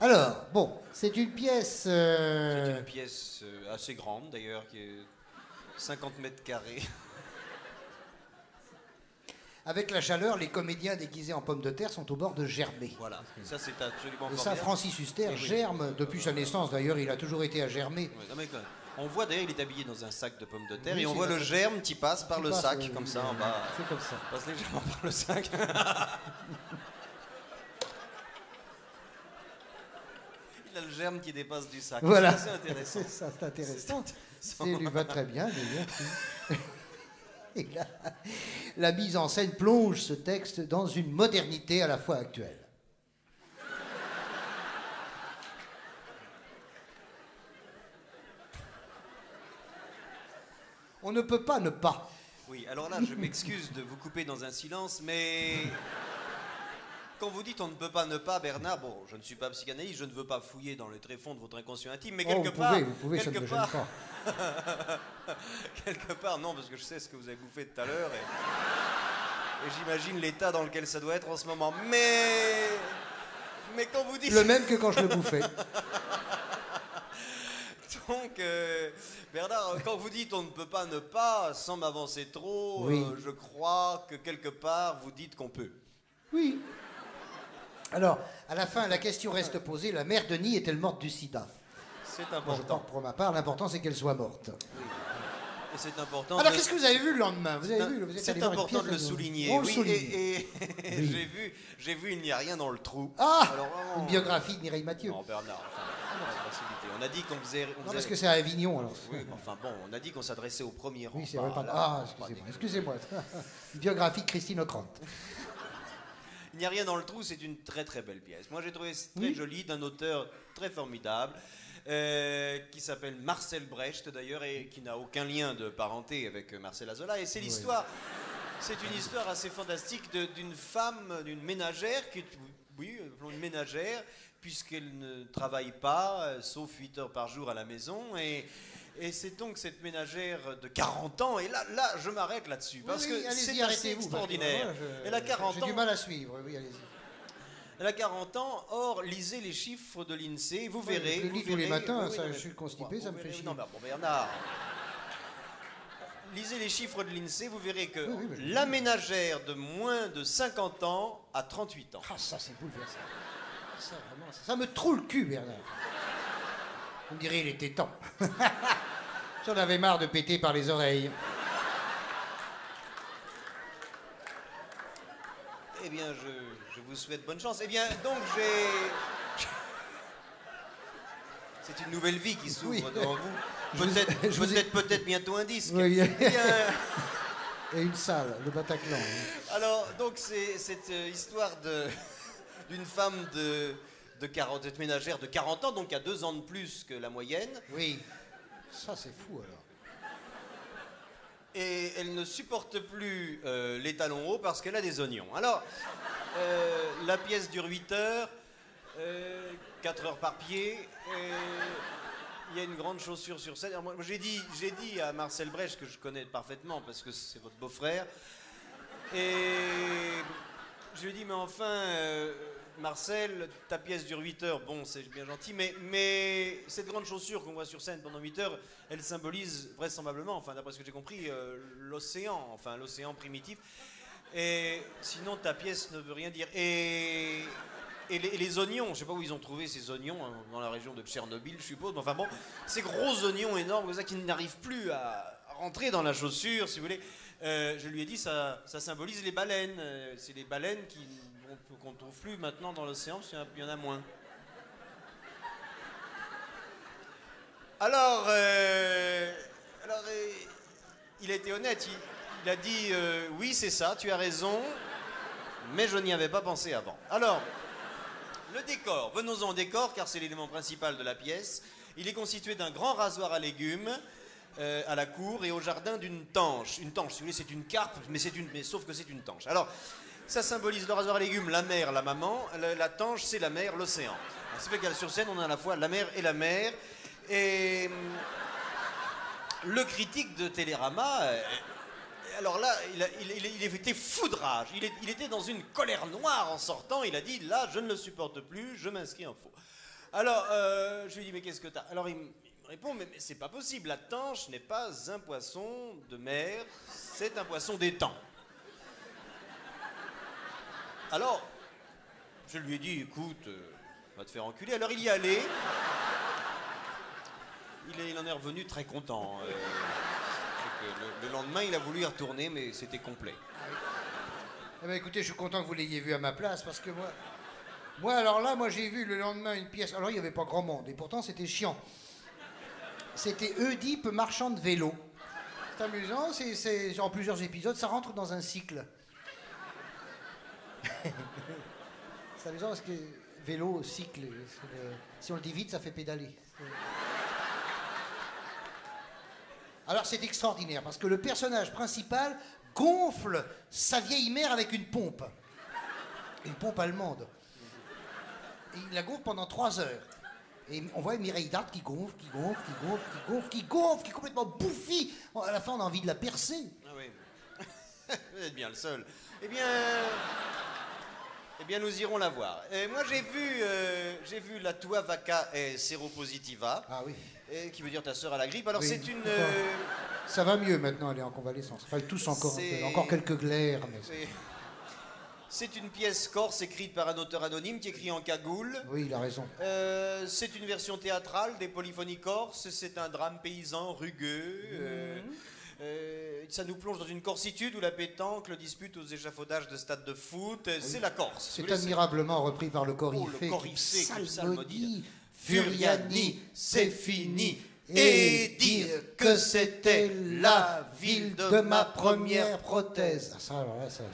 Alors, bon, c'est une pièce... C'est une pièce assez grande, d'ailleurs, qui est 50 mètres carrés. Avec la chaleur, les comédiens déguisés en pommes de terre sont au bord de germer. Voilà, ça c'est absolument formidable. Et ça, Francis Huster germe depuis sa naissance. D'ailleurs, il a toujours été à germer. On voit d'ailleurs, il est habillé dans un sac de pommes de terre et on voit le germe qui passe par le sac, comme ça, en bas. C'est comme ça. Passe légèrement par le sac. Il a le germe qui dépasse du sac. Voilà. C'est intéressant. C'est intéressant. Ça lui va très bien, d'ailleurs. Et là, la mise en scène plonge ce texte dans une modernité à la fois actuelle. On ne peut pas ne pas. Oui, alors là, je m'excuse de vous couper dans un silence, mais... Quand vous dites on ne peut pas ne pas, Bernard, bon, je ne suis pas psychanalyste, je ne veux pas fouiller dans le tréfonds de votre inconscient intime, mais quelque part... Vous pouvez, ça ne me gêne pas. Quelque part, non, parce que je sais ce que vous avez bouffé tout à l'heure, et j'imagine l'état dans lequel ça doit être en ce moment. Mais quand vous dites... Le même que quand je le bouffais. Donc, Bernard, quand vous dites on ne peut pas ne pas, sans m'avancer trop, je crois que quelque part, vous dites qu'on peut. Oui. Alors, à la fin, la question reste posée, la mère Denis est-elle morte du sida? C'est important. Pour ma part, l'important c'est qu'elle soit morte. Oui. Et c'est important. Alors, qu'est-ce que vous avez vu le lendemain? C'est important de le souligner. Oui, j'ai vu Il n'y a rien dans le trou. Ah, alors, vraiment, une biographie de Mireille Mathieu. Non, Bernard, on a dit qu'on faisait... Non, parce que c'est à Avignon, alors. Oui, enfin bon, on a dit qu'on s'adressait au premier rang. Oui, c'est vrai, pardon. Ah, excusez-moi. Une biographie de Christine Ockrent. Il n'y a rien dans le trou, c'est une très très belle pièce. Moi j'ai trouvé très jolie, d'un auteur très formidable. qui s'appelle Marcel Brecht d'ailleurs, et qui n'a aucun lien de parenté avec Marcel Azola. Et c'est l'histoire, c'est une histoire assez fantastique d'une femme, d'une ménagère, qui est, oui, une ménagère, puisqu'elle ne travaille pas, sauf 8 heures par jour à la maison. Et c'est donc cette ménagère de 40 ans, et là je m'arrête là-dessus, parce que c'est assez extraordinaire. Elle a 40 ans. J'ai du mal à suivre, oui, allez-y. Elle a 40 ans, or, lisez les chiffres de l'INSEE, vous verrez. Je le lis tous les matins, je suis constipé, ça me fait chier. Non, mais bon, Bernard. Lisez les chiffres de l'INSEE, vous verrez que la ménagère de moins de 50 ans a 38 ans. Ah, ça, c'est bouleversant. Ça, vraiment, ça me troue le cul, Bernard. On dirait il était temps. J'en avais marre de péter par les oreilles. Eh bien, je vous souhaite bonne chance. Eh bien, donc j'ai... C'est une nouvelle vie qui s'ouvre devant vous. Peut-être bientôt un disque. Oui. Eh bien... Et une salle, le Bataclan. Alors, donc, c'est cette histoire d'une femme de 40, cette ménagère de 40 ans, donc qui a 2 ans de plus que la moyenne. Oui. Ça, c'est fou, alors. Et elle ne supporte plus les talons hauts parce qu'elle a des oignons. Alors, la pièce dure 8 heures, 4 heures par pied. Il y a une grande chaussure sur scène. Alors, moi, j'ai dit à Marcel Brecht, que je connais parfaitement parce que c'est votre beau-frère, et je lui ai dit, mais enfin, Marcel, ta pièce dure 8 heures, bon, c'est bien gentil, mais cette grande chaussure qu'on voit sur scène pendant 8 heures, elle symbolise vraisemblablement, enfin, d'après ce que j'ai compris, l'océan primitif. Et sinon, ta pièce ne veut rien dire. Et les oignons, je ne sais pas où ils ont trouvé ces oignons, hein, dans la région de Tchernobyl, je suppose, mais enfin bon, ces gros oignons énormes, comme ça, qui n'arrivent plus à rentrer dans la chaussure, si vous voulez. Je lui ai dit, ça symbolise les baleines. C'est les baleines qu'on ne trouve plus maintenant dans l'océan, parce qu'il y en a moins. Alors, il a été honnête, il a dit, oui, c'est ça, tu as raison, mais je n'y avais pas pensé avant. Alors, le décor, venons-en au décor, car c'est l'élément principal de la pièce. Il est constitué d'un grand rasoir à légumes, à la cour, et au jardin d'une tanche. Une tanche, si vous voulez, c'est une carpe, mais sauf que c'est une tanche. Alors, ça symbolise le rasoir à légumes, la mère, la maman. La tanche, c'est la mer, l'océan. Ça fait qu'à sur scène, on a à la fois la mer et la mer. Et le critique de Télérama, alors là, il était foudrage. Il était dans une colère noire en sortant. Il a dit, là, je ne le supporte plus, je m'inscris en faux. Alors, je lui dis, mais qu'est-ce que t'as? Alors, il me répond, mais c'est pas possible. La tanche n'est pas un poisson de mer, c'est un poisson d'étang. Alors, je lui ai dit, écoute, va te faire enculer. Alors, il y allait. Il en est revenu très content. Le lendemain, il a voulu y retourner, mais c'était complet. Eh ben, écoutez, je suis content que vous l'ayez vu à ma place, parce que moi, j'ai vu le lendemain une pièce. Alors, il n'y avait pas grand monde, et pourtant, c'était chiant. C'était Oedipe, marchand de vélo. C'est amusant, c'est en plusieurs épisodes, ça rentre dans un cycle. C'est amusant parce que vélo, cycle, si on le dit vite, ça fait pédaler. Alors c'est extraordinaire parce que le personnage principal gonfle sa vieille mère avec une pompe allemande. Et il la gonfle pendant 3 heures. Et on voit Mireille Dart qui gonfle, qui est complètement bouffie. À la fin, on a envie de la percer. Ah oui. Vous êtes bien le seul. Eh bien, nous irons la voir. Moi, j'ai vu la tua vaca est séropositiva. Ah oui. Qui veut dire ta sœur a la grippe. Alors, oui. c'est une... Ça va mieux maintenant, elle est en convalescence. Enfin, tous encore quelques glaires. Mais... C'est une pièce corse écrite par un auteur anonyme qui écrit en cagoule. Oui, il a raison. C'est une version théâtrale des polyphonies corses. C'est un drame paysan rugueux. Ça nous plonge dans une corsitude où la pétanque, le dispute aux échafaudages de stades de foot. Oui. C'est la Corse. C'est admirablement repris par le Coryphée. Le Coryphée qui psalmodie. Furiani, c'est fini. Et dire que c'était la ville de ma première prothèse. Ça, alors là, ça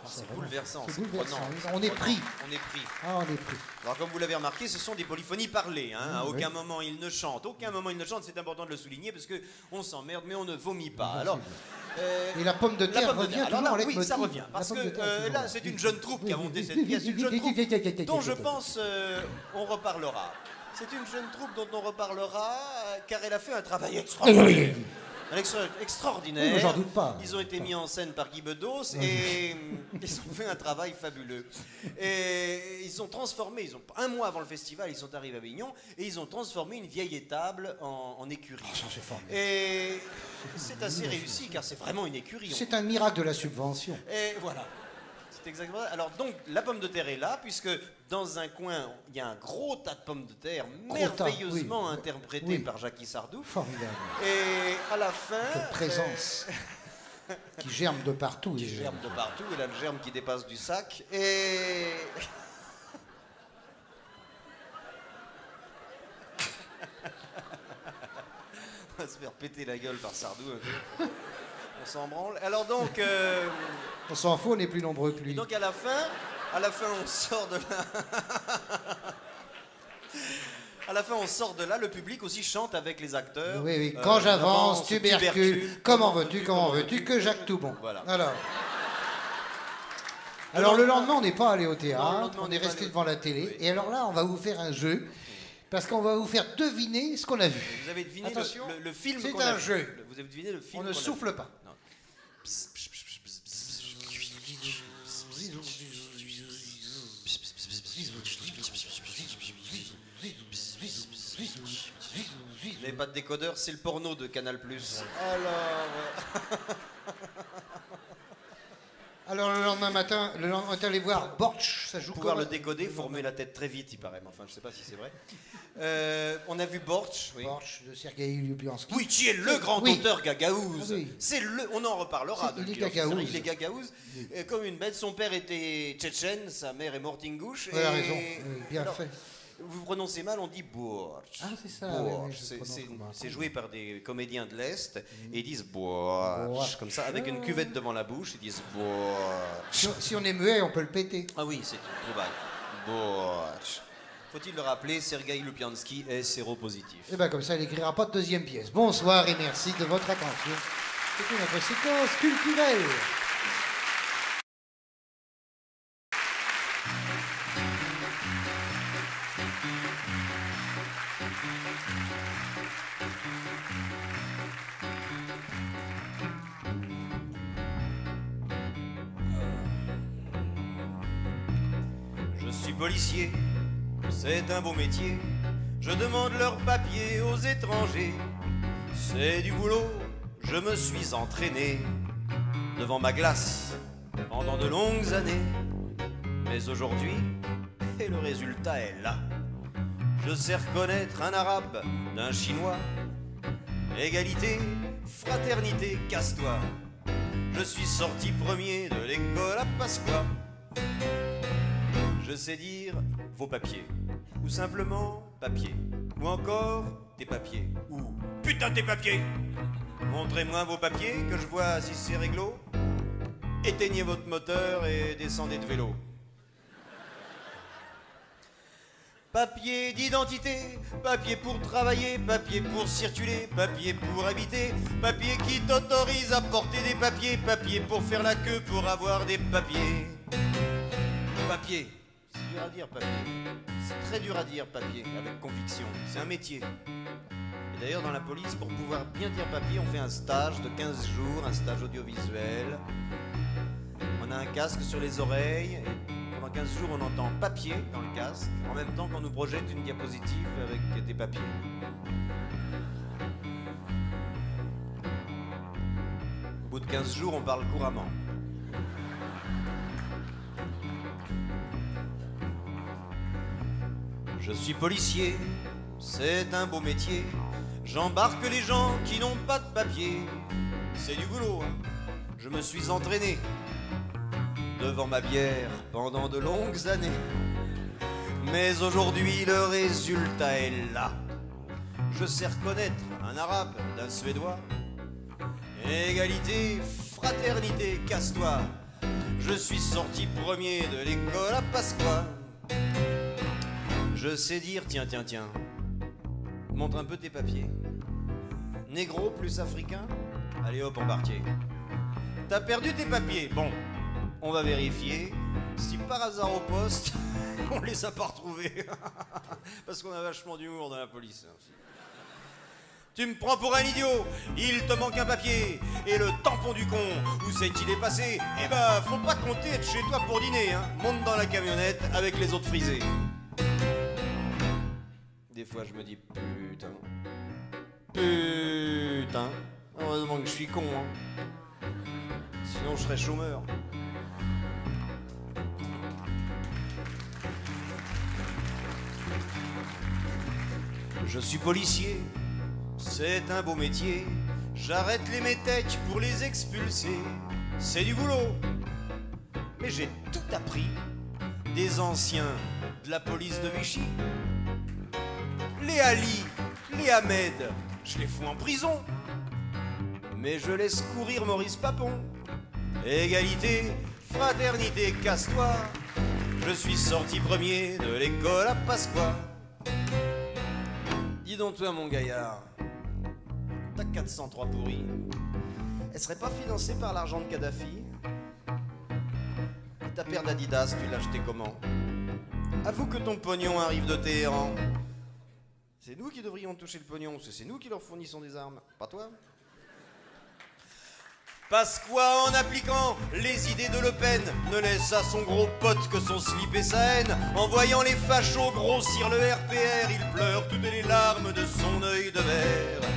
C'est bouleversant, c'est c'est bouleversant. prenant. On est pris. On est pris. Ah, on est pris. Alors comme vous l'avez remarqué, ce sont des polyphonies parlées. Hein. À aucun moment ils ne chantent. Aucun moment ils ne chantent. C'est important de le souligner parce que on s'emmerde, mais on ne vomit pas. Alors. Et la pomme de terre revient toujours en oui, ça revient. Parce que là, c'est une jeune troupe qui a monté cette pièce. Une jeune troupe dont je pense on reparlera. C'est une jeune troupe dont on reparlera car elle a fait un travail extraordinaire. Extraordinaire. Oui, j'en doute pas. Ils ont été mis en scène par Guy Bedos et ils ont fait un travail fabuleux. Et ils ont transformé, un mois avant le festival, ils sont arrivés à Avignon et ils ont transformé une vieille étable en écurie. Ça, c'est formidable. Et c'est assez réussi car c'est vraiment une écurie. C'est un miracle de la subvention. Et voilà. C'est exactement ça. Alors donc la pomme de terre est là puisque dans un coin il y a un gros tas de pommes de terre merveilleusement interprétées par Jackie Sardou. Formidable. Et à la fin, quelle présence qui germe de partout. Qui germe de partout. Il a le germe qui dépasse du sac et on va se faire péter la gueule par Sardou. On s'en branle. Alors donc. On s'en fout, on est plus nombreux que lui. Et donc à la fin, on sort de là. À la fin, on sort de là. Le public aussi chante avec les acteurs. Oui, oui. Quand j'avance, tubercule. Comment veux-tu que Jacques Toubon. Voilà. Alors le lendemain, on n'est pas allé au théâtre. On est resté devant la télé. Oui. Et alors là, on va vous faire un jeu. Parce qu'on va vous faire deviner ce qu'on a vu. Vous avez deviné le film qu'on a vu. C'est un jeu. Vous avez deviné le film. On ne souffle pas. Non. Vous n'avez pas de décodeur, c'est le porno de Canal+. Alors le lendemain matin, on est allé voir Borch, ça joue. Pour pouvoir le décoder, il faut remuer la tête très vite, il paraît. Mais enfin, je ne sais pas si c'est vrai. On a vu Borch. Oui. Borch de Sergueï Lubiansky. Oui, qui est le grand auteur Gagaouze. Oui. On en reparlera. Il est Gagaouze. Il est Gagaouze. Comme une bête, son père était tchétchène, sa mère est morte ingouche. Vous avez raison, oui, bien fait. Vous prononcez mal, on dit Borch. Ah, c'est ça. Borch. C'est joué par des comédiens de l'Est et ils disent Borch. Comme ça, avec une cuvette devant la bouche, ils disent Borch. Si on est muet, on peut le péter. Ah oui, c'est probable. Borch. Faut-il le rappeler, Sergueï Lubiansky est séropositif. Et bien comme ça, il n'écrira pas de deuxième pièce. Bonsoir et merci de votre attention. C'était notre séquence culturelle. Je suis policier, c'est un beau métier. Je demande leurs papiers aux étrangers. C'est du boulot, je me suis entraîné devant ma glace pendant de longues années. Mais aujourd'hui, et le résultat est là. Je sais reconnaître un arabe d'un chinois. Égalité, fraternité, casse-toi. Je suis sorti premier de l'école à Pasqua. Je sais dire vos papiers, ou simplement papier, ou encore tes papiers, ou putain tes papiers. Montrez-moi vos papiers, que je vois si c'est réglo. Éteignez votre moteur et descendez de vélo. Papier d'identité, papier pour travailler, papier pour circuler, papier pour habiter, papier qui t'autorise à porter des papiers, papier pour faire la queue pour avoir des papiers. Papier, c'est dur à dire papier, c'est très dur à dire papier, avec conviction, c'est un métier. Et d'ailleurs dans la police, pour pouvoir bien dire papier, on fait un stage de 15 jours, un stage audiovisuel. On a un casque sur les oreilles, et pendant 15 jours on entend papier dans le casque, en même temps qu'on nous projette une diapositive avec des papiers. Au bout de 15 jours, on parle couramment. Je suis policier, c'est un beau métier. J'embarque les gens qui n'ont pas de papier. C'est du boulot, hein. Je me suis entraîné devant ma bière pendant de longues années. Mais aujourd'hui, le résultat est là. Je sais reconnaître un arabe d'un suédois. Égalité, fraternité, casse-toi. Je suis sorti premier de l'école à Pasqua. Je sais dire, tiens, montre un peu tes papiers. Négro plus africain, allez hop, embarqué. T'as perdu tes papiers, bon, on va vérifier. Si par hasard au poste, on les a pas retrouvés. Parce qu'on a vachement d'humour dans la police. Tu me prends pour un idiot, il te manque un papier. Et le tampon du con, où c'est qu'il est passé? Eh ben, faut pas compter être chez toi pour dîner, hein. Monte dans la camionnette avec les autres frisés. Des fois je me dis putain, heureusement que je suis con, hein. Sinon je serais chômeur. Je suis policier, c'est un beau métier. J'arrête les métèques pour les expulser. C'est du boulot, mais j'ai tout appris des anciens de la police de Vichy. Les Ali, les Ahmed, je les fous en prison. Mais je laisse courir Maurice Papon. Égalité, fraternité, casse-toi. Je suis sorti premier de l'école à Pasqua. Dis donc toi mon gaillard, ta 403 pourrie, elle serait pas financée par l'argent de Kadhafi? Et ta paire d'Adidas, tu l'as acheté comment? Avoue que ton pognon arrive de Téhéran. C'est nous qui devrions toucher le pognon, parce que c'est nous qui leur fournissons des armes, pas toi. Pasqua, en appliquant les idées de Le Pen, ne laisse à son gros pote que son slip et sa haine. En voyant les fachos grossir le RPR, il pleure toutes les larmes de son œil de verre.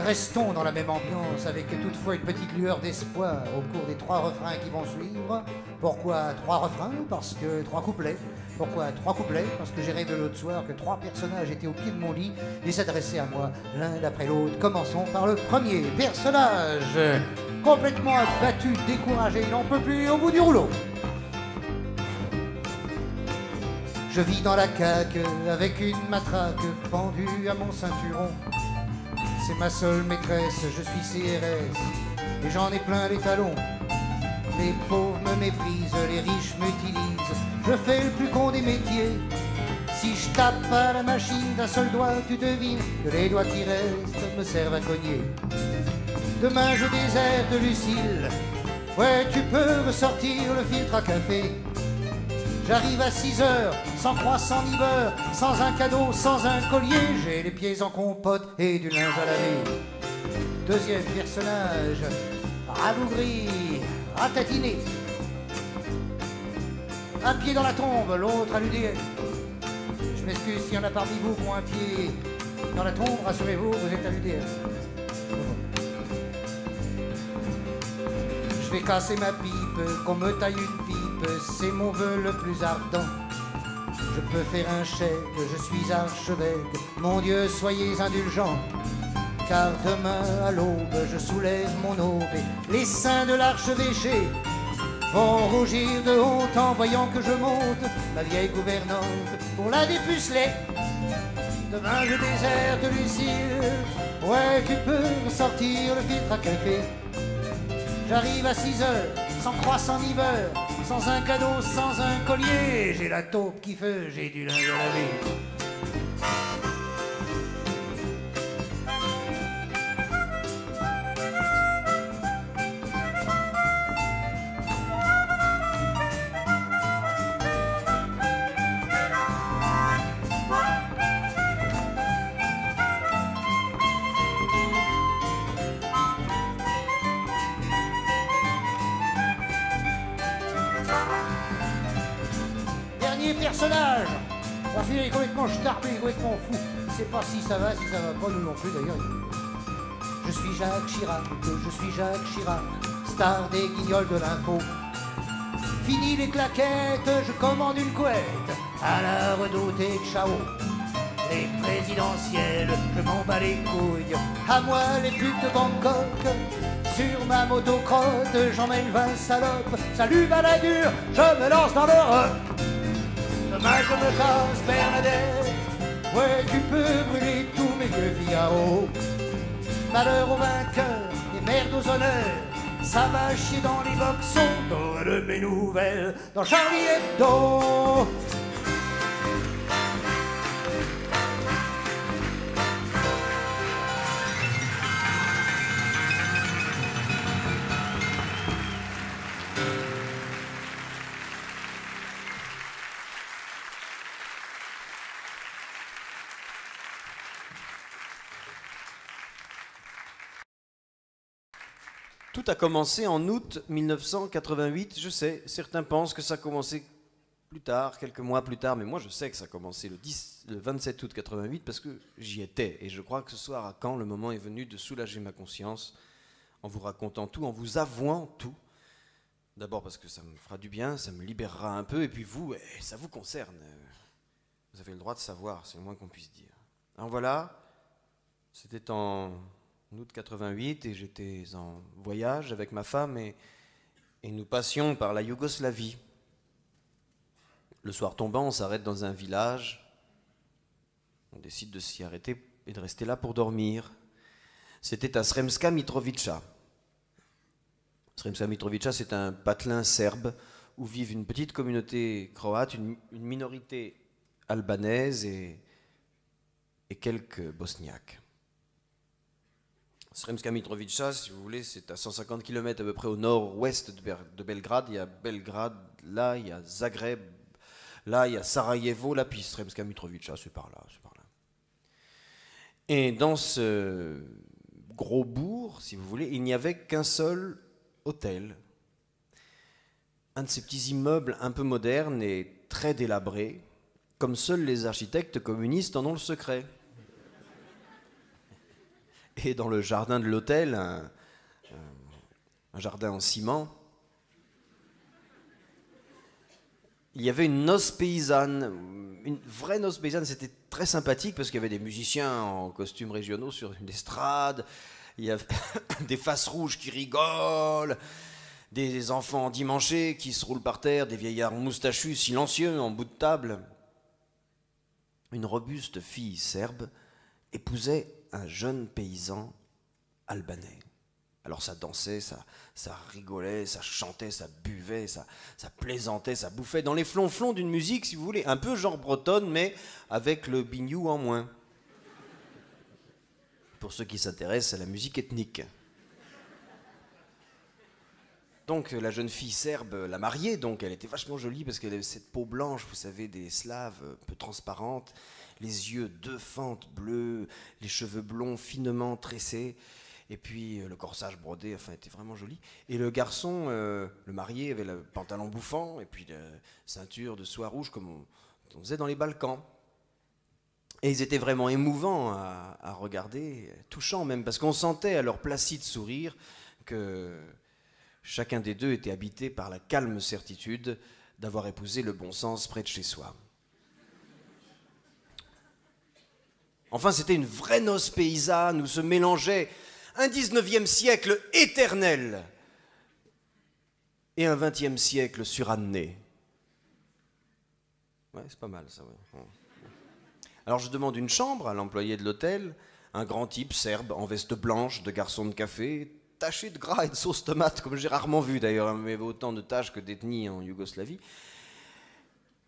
Restons dans la même ambiance avec toutefois une petite lueur d'espoir au cours des 3 refrains qui vont suivre. Pourquoi 3 refrains? Parce que 3 couplets. Pourquoi 3 couplets? Parce que j'ai rêvé l'autre soir que 3 personnages étaient au pied de mon lit et s'adressaient à moi l'un d'après l'autre. Commençons par le premier personnage. Complètement abattu, découragé, il n'en peut plus au bout du rouleau. Je vis dans la caque avec une matraque pendue à mon ceinturon. C'est ma seule maîtresse, je suis CRS et j'en ai plein les talons. Les pauvres me méprisent, les riches m'utilisent. Je fais le plus con des métiers. Si je tape à la machine d'un seul doigt, tu devines que les doigts qui restent me servent à cogner. Demain je déserte Lucille. Ouais, tu peux ressortir le filtre à café. J'arrive à 6 heures, sans croissant ni beurre, sans un cadeau, sans un collier. J'ai les pieds en compote et du linge à laver. Deuxième personnage, rabougri, ratatiné. Un pied dans la tombe, l'autre à l'UDF. Je m'excuse s'il y en a parmi vous qui ont un pied dans la tombe, rassurez-vous, vous êtes à l'UDF. Je vais casser ma pipe, qu'on me taille une pipe. C'est mon vœu le plus ardent. Je peux faire un chèque, je suis archevêque. Mon Dieu, soyez indulgents. Car demain à l'aube, je soulève mon aube. Et les seins de l'archevêché vont rougir de honte en voyant que je monte ma vieille gouvernante pour la dépuceler. Demain je déserte Lucille. Ouais, tu peux sortir le filtre à café. J'arrive à 6 heures, sans croissant ni beurre, sans un cadeau, sans un collier. J'ai la taupe qui fait, j'ai du linge à laver. Personnage. Parce qu'il est complètement starbé, complètement fou. Il sait pas si ça va pas, nous non plus d'ailleurs. Je suis Jacques Chirac, star des guignols de l'impôt. Fini les claquettes, je commande une couette à la redoutée Chao. les présidentielles, je m'en bats les couilles. À moi les putes de Bangkok, sur ma moto-crotte, j'emmène 20 salopes. Salut Balladur, je me lance dans l'Europe. Demain je me casse Bernadette, ouais tu peux brûler tous mes vieux Figaro. Malheur aux vainqueurs et merde aux honneurs, ça va chier dans les boxons, donne mes nouvelles dans Charlie Hebdo. Tout a commencé en août 1988, je sais, certains pensent que ça a commencé plus tard, quelques mois plus tard, mais moi je sais que ça a commencé le 27 août 88 parce que j'y étais. Et je crois que ce soir à Caen, le moment est venu de soulager ma conscience en vous racontant tout, en vous avouant tout. D'abord parce que ça me fera du bien, ça me libérera un peu, et puis vous, ça vous concerne. Vous avez le droit de savoir, c'est le moins qu'on puisse dire. Alors voilà, c'était en août 88 et j'étais en voyage avec ma femme et nous passions par la Yougoslavie. Le soir tombant, on s'arrête dans un village. On décide de s'y arrêter et de rester là pour dormir. C'était à Sremska Mitrovica. Sremska Mitrovica, c'est un patelin serbe où vivent une petite communauté croate, une minorité albanaise et quelques bosniaques. Sremska Mitrovica, si vous voulez, c'est à 150 km à peu près au nord-ouest de Belgrade. Il y a Belgrade, là, il y a Zagreb, là, il y a Sarajevo, là, puis Sremska Mitrovica, c'est par là, c'est par là. Et dans ce gros bourg, si vous voulez, il n'y avait qu'un seul hôtel. Un de ces petits immeubles un peu modernes et très délabrés, comme seuls les architectes communistes en ont le secret. Et dans le jardin de l'hôtel, un jardin en ciment, il y avait une noce paysanne, une vraie noce paysanne. C'était très sympathique parce qu'il y avait des musiciens en costumes régionaux sur une estrade, il y avait des faces rouges qui rigolent, des enfants endimanchés qui se roulent par terre, des vieillards moustachus silencieux en bout de table. Une robuste fille serbe épousait un jeune paysan albanais. Alors ça dansait, ça rigolait, ça chantait, ça buvait, ça plaisantait, ça bouffait dans les flonflons d'une musique, si vous voulez, un peu genre bretonne, mais avec le biniou en moins. Pour ceux qui s'intéressent à la musique ethnique. Donc la jeune fille serbe l'a mariée, donc elle était vachement jolie parce qu'elle avait cette peau blanche, vous savez, des Slaves, un peu transparente, les yeux deux fentes bleues, les cheveux blonds finement tressés, et puis le corsage brodé, enfin, était vraiment joli. Et le garçon, le marié, avait le pantalon bouffant, et puis la ceinture de soie rouge, comme on faisait dans les Balkans. Et ils étaient vraiment émouvants à regarder, touchants même, parce qu'on sentait à leur placide sourire que chacun des deux était habité par la calme certitude d'avoir épousé le bon sens près de chez soi. Enfin, c'était une vraie noce paysanne où se mélangeait un 19e siècle éternel et un 20e siècle suranné. Ouais, c'est pas mal ça, ouais. Alors je demande une chambre à l'employé de l'hôtel, un grand type serbe en veste blanche de garçon de café, taché de gras et de sauce tomate, comme j'ai rarement vu d'ailleurs, mais autant de taches que d'ethnie en Yougoslavie.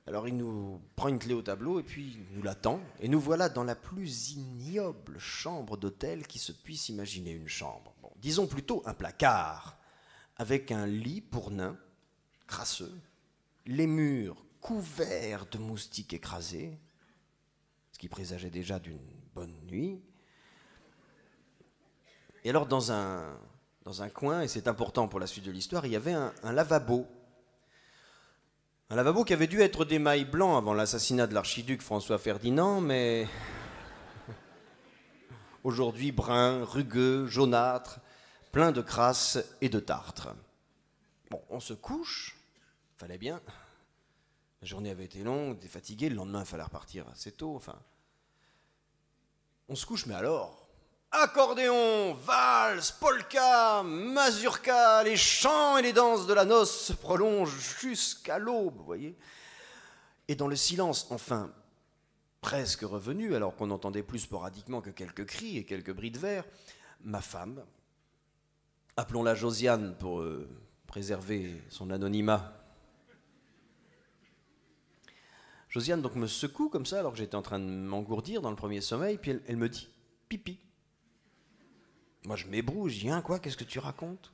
Alors il nous prend une clé au tableau et puis nous l'attend. Et nous voilà dans la plus ignoble chambre d'hôtel qui se puisse imaginer une chambre. Bon, disons plutôt un placard, avec un lit pour nain, crasseux, les murs couverts de moustiques écrasés, ce qui présageait déjà d'une bonne nuit. Et alors dans un coin, et c'est important pour la suite de l'histoire, il y avait un lavabo. Un lavabo qui avait dû être d'émail blanc avant l'assassinat de l'archiduc François Ferdinand, mais aujourd'hui brun, rugueux, jaunâtre, plein de crasse et de tartre. Bon, on se couche, fallait bien. La journée avait été longue, on était fatigué, le lendemain il fallait repartir assez tôt, enfin. On se couche, mais alors, accordéon, valse, polka, mazurka, les chants et les danses de la noce se prolongent jusqu'à l'aube, vous voyez. Et dans le silence, enfin, presque revenu, alors qu'on entendait plus sporadiquement que quelques cris et quelques bris de verre, ma femme, appelons-la Josiane pour préserver son anonymat. Josiane donc me secoue comme ça alors que j'étais en train de m'engourdir dans le premier sommeil, puis elle me dit « pipi ». Moi je m'ébroue, je dis « hein, quoi, qu'est-ce que tu racontes ?»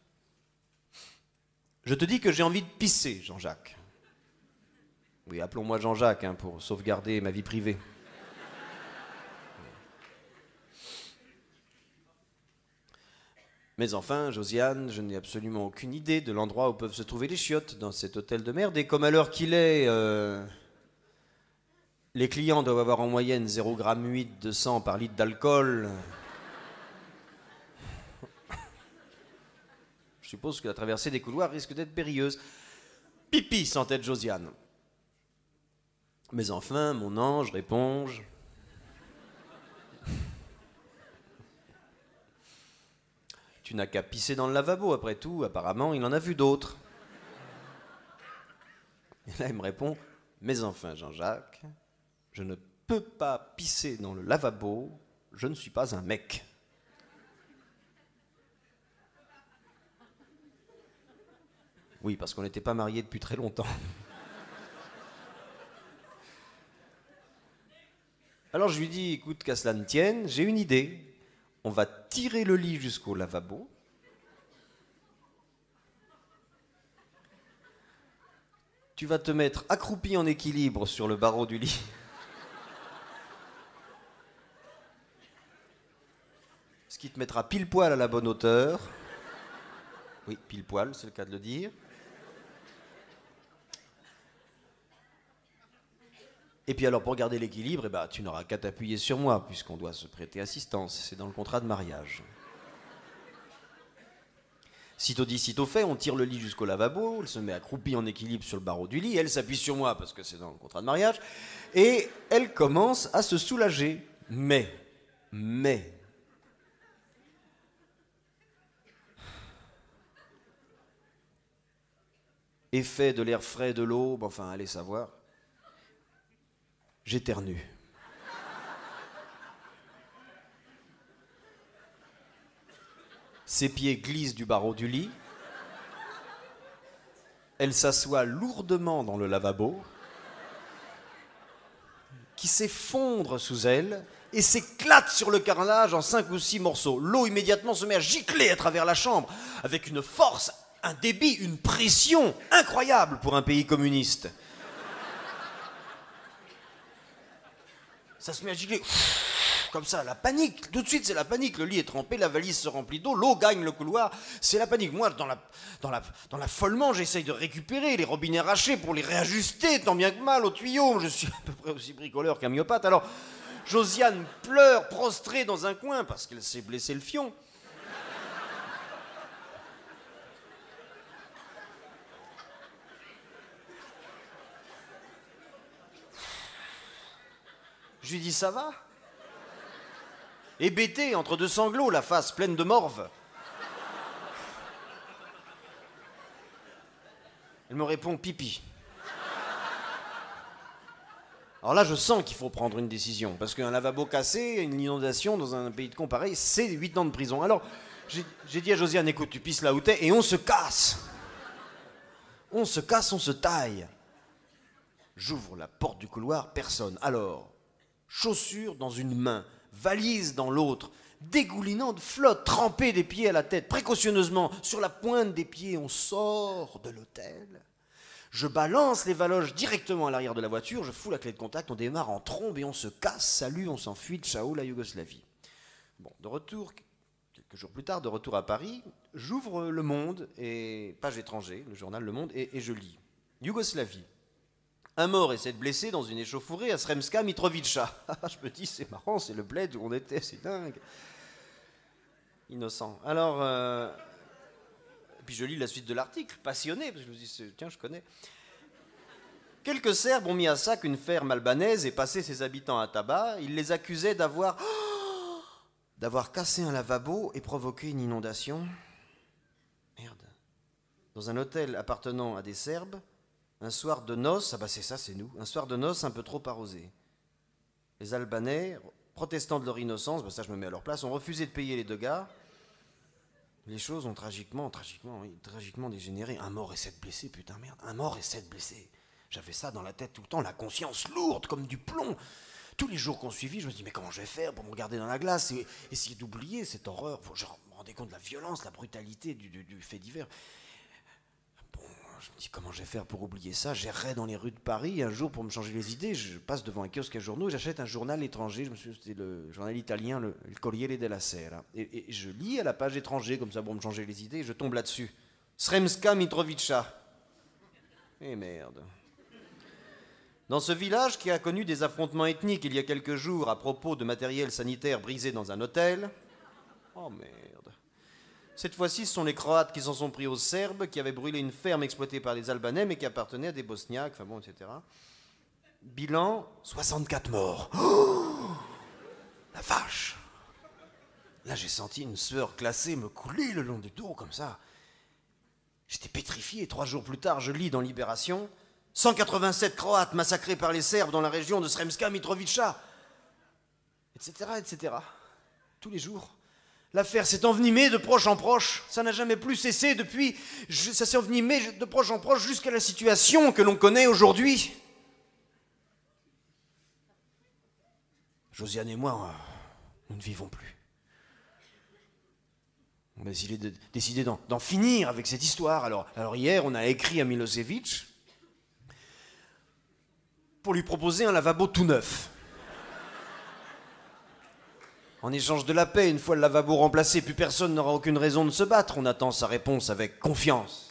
Je te dis que j'ai envie de pisser, Jean-Jacques. Oui, appelons-moi Jean-Jacques hein, pour sauvegarder ma vie privée. Mais enfin, Josiane, je n'ai absolument aucune idée de l'endroit où peuvent se trouver les chiottes dans cet hôtel de merde. Et comme à l'heure qu'il est, les clients doivent avoir en moyenne 0,8 g de sang par litre d'alcool. Je suppose que la traversée des couloirs risque d'être périlleuse. Pipi, sentait Josiane. Mais enfin, mon ange, réponds-je. Tu n'as qu'à pisser dans le lavabo, après tout, apparemment, il en a vu d'autres. Et là, il me répond, mais enfin, Jean-Jacques, je ne peux pas pisser dans le lavabo, je ne suis pas un mec. Oui, parce qu'on n'était pas mariés depuis très longtemps. Alors je lui dis, écoute, qu'à cela ne tienne, j'ai une idée. On va tirer le lit jusqu'au lavabo. Tu vas te mettre accroupi en équilibre sur le barreau du lit. Ce qui te mettra pile poil à la bonne hauteur. Oui, pile poil, c'est le cas de le dire. Et puis alors, pour garder l'équilibre, eh ben, tu n'auras qu'à t'appuyer sur moi, puisqu'on doit se prêter assistance. C'est dans le contrat de mariage. Sitôt dit, sitôt fait, on tire le lit jusqu'au lavabo, elle se met accroupie en équilibre sur le barreau du lit, elle s'appuie sur moi, parce que c'est dans le contrat de mariage, et elle commence à se soulager. Mais, effet de l'air frais de l'aube, enfin, allez savoir, j'éternue. Ses pieds glissent du barreau du lit. Elle s'assoit lourdement dans le lavabo, qui s'effondre sous elle et s'éclate sur le carrelage en 5 ou 6 morceaux. L'eau immédiatement se met à gicler à travers la chambre, avec une force, un débit, une pression incroyable pour un pays communiste. Ça se met à gicler, comme ça, la panique, tout de suite c'est la panique, le lit est trempé, la valise se remplit d'eau, l'eau gagne le couloir, c'est la panique. Moi, dans l'affolement, j'essaye de récupérer les robinets arrachés pour les réajuster, tant bien que mal, au tuyau. Je suis à peu près aussi bricoleur qu'un myopathe. Alors, Josiane pleure, prostrée dans un coin, parce qu'elle s'est blessé le fion. Je lui dis, ça va ? Hébété, entre 2 sanglots, la face pleine de morve. Elle me répond, pipi. Alors là, je sens qu'il faut prendre une décision, parce qu'un lavabo cassé, une inondation dans un pays de con pareil, c'est 8 ans de prison. Alors, j'ai dit à Josiane, écoute, tu pisses là où t'es, et on se casse. On se casse, on se taille. J'ouvre la porte du couloir, personne. Alors, chaussures dans une main, valise dans l'autre, dégoulinant de flotte, trempée des pieds à la tête, précautionneusement, sur la pointe des pieds, on sort de l'hôtel. Je balance les valoches directement à l'arrière de la voiture, je fous la clé de contact, on démarre en trombe et on se casse, salut, on s'enfuit, ciao la Yougoslavie. Bon, de retour, quelques jours plus tard, de retour à Paris, j'ouvre Le Monde, et page étranger, le journal Le Monde, et je lis. Yougoslavie. Un mort et 7 blessés dans une échauffourée à Sremska Mitrovica. Je me dis, c'est marrant, c'est le bled où on était, c'est dingue. Innocent. Alors, puis je lis la suite de l'article, passionné, parce que je me dis, tiens, je connais. Quelques Serbes ont mis à sac une ferme albanaise et passé ses habitants à tabac. Ils les accusaient d'avoir d'avoir cassé un lavabo et provoqué une inondation. Merde. Dans un hôtel appartenant à des Serbes, un soir de noces, ah bah c'est ça, c'est nous, un soir de noces un peu trop arrosé. Les Albanais, protestant de leur innocence, bah ça je me mets à leur place, ont refusé de payer les 2 gars. Les choses ont tragiquement dégénéré. Un mort et 7 blessés, putain merde, un mort et 7 blessés. J'avais ça dans la tête tout le temps, la conscience lourde comme du plomb. Tous les jours qu'on suivit, je me dis mais comment je vais faire pour me regarder dans la glace et essayer d'oublier cette horreur. Je me rendais compte de la violence, la brutalité du fait divers. Bon, je me dis comment je vais faire pour oublier ça. J'errais dans les rues de Paris. Un jour, pour me changer les idées, je passe devant un kiosque à journaux et j'achète un journal étranger. Je me suis dit, c'était le journal italien, le Corriere della Sera. Et je lis à la page étranger, comme ça, pour me changer les idées, et je tombe là-dessus. Sremska Mitrovica. Eh merde. Dans ce village qui a connu des affrontements ethniques il y a quelques jours à propos de matériel sanitaire brisé dans un hôtel. Oh merde. Cette fois-ci, ce sont les Croates qui s'en sont pris aux Serbes, qui avaient brûlé une ferme exploitée par les Albanais, mais qui appartenait à des Bosniaques, enfin bon, etc. Bilan, 64 morts. Oh, la vache. Là, j'ai senti une sueur glacée me couler le long du dos, comme ça. J'étais pétrifié. 3 jours plus tard, je lis dans Libération 187 Croates massacrés par les Serbes dans la région de Sremska Mitrovica, etc., etc. Tous les jours. L'affaire s'est envenimée de proche en proche. Ça n'a jamais plus cessé depuis. Ça s'est envenimé de proche en proche jusqu'à la situation que l'on connaît aujourd'hui. Josiane et moi, nous ne vivons plus. On a décidé d'en finir avec cette histoire. Alors hier, on a écrit à Milosevic pour lui proposer un lavabo tout neuf. En échange de la paix, une fois le lavabo remplacé, plus personne n'aura aucune raison de se battre. On attend sa réponse avec confiance.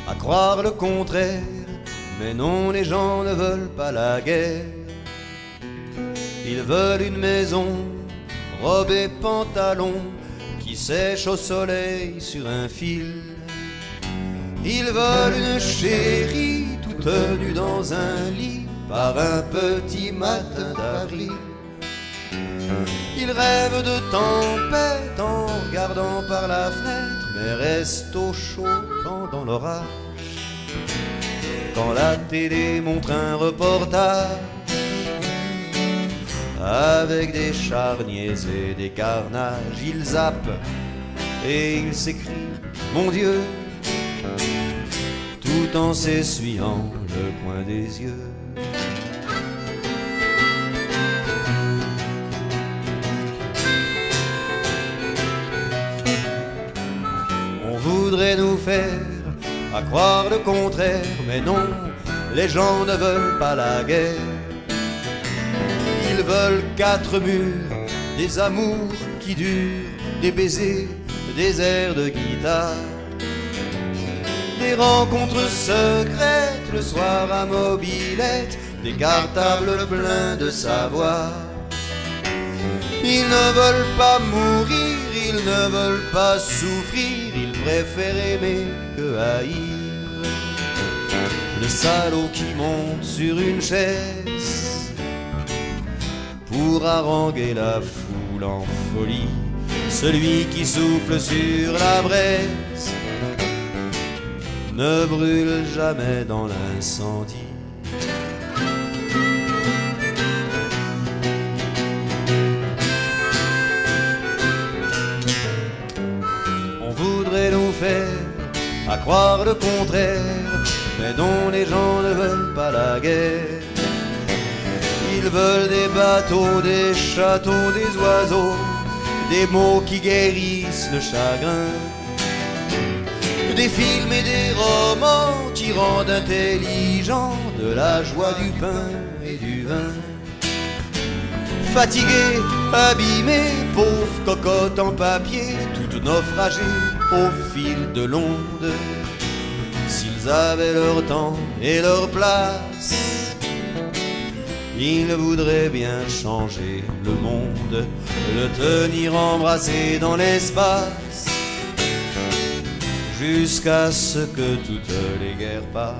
À croire le contraire, mais non, les gens ne veulent pas la guerre. Ils veulent une maison, robe et pantalon, qui sèche au soleil sur un fil. Ils veulent une chérie toute nue dans un lit par un petit matin d'avril. Ils rêvent de tempête en regardant par la fenêtre, mais restent au chaud pendant l'orage. Quand la télé montre un reportage avec des charniers et des carnages, ils zappent et ils s'écrient « Mon Dieu !» tout en s'essuyant le coin des yeux. On voudrait nous faire à croire le contraire, mais non, les gens ne veulent pas la guerre. Ils veulent 4 murs, des amours qui durent, des baisers, des airs de guitare, des rencontres secrètes le soir à mobilette, des cartables pleins de savoir. Ils ne veulent pas mourir, ils ne veulent pas souffrir, ils préfèrent aimer que haïr. Le salaud qui monte sur une chaise pour haranguer la foule en folie, celui qui souffle sur la braise ne brûle jamais dans l'incendie. On voudrait nous faire à croire le contraire, mais dont les gens ne veulent pas la guerre. Ils veulent des bateaux, des châteaux, des oiseaux, des mots qui guérissent le chagrin, des films et des romans qui rendent intelligent de la joie du pain et du vin. fatigués, abîmés, pauvres cocottes en papier, toutes naufragées au fil de l'onde. S'ils avaient leur temps et leur place, ils voudraient bien changer le monde, le tenir embrassé dans l'espace, jusqu'à ce que toutes les guerres passent.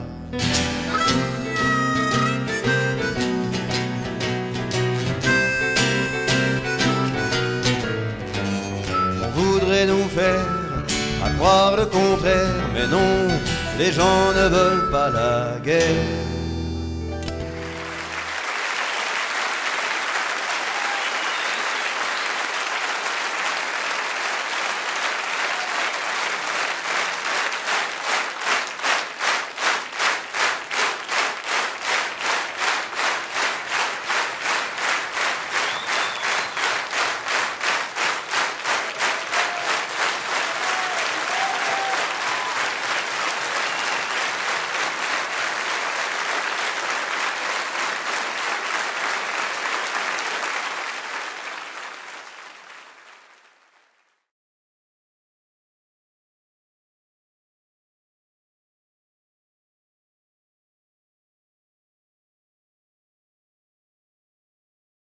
On voudrait nous faire à croire le contraire, mais non, les gens ne veulent pas la guerre.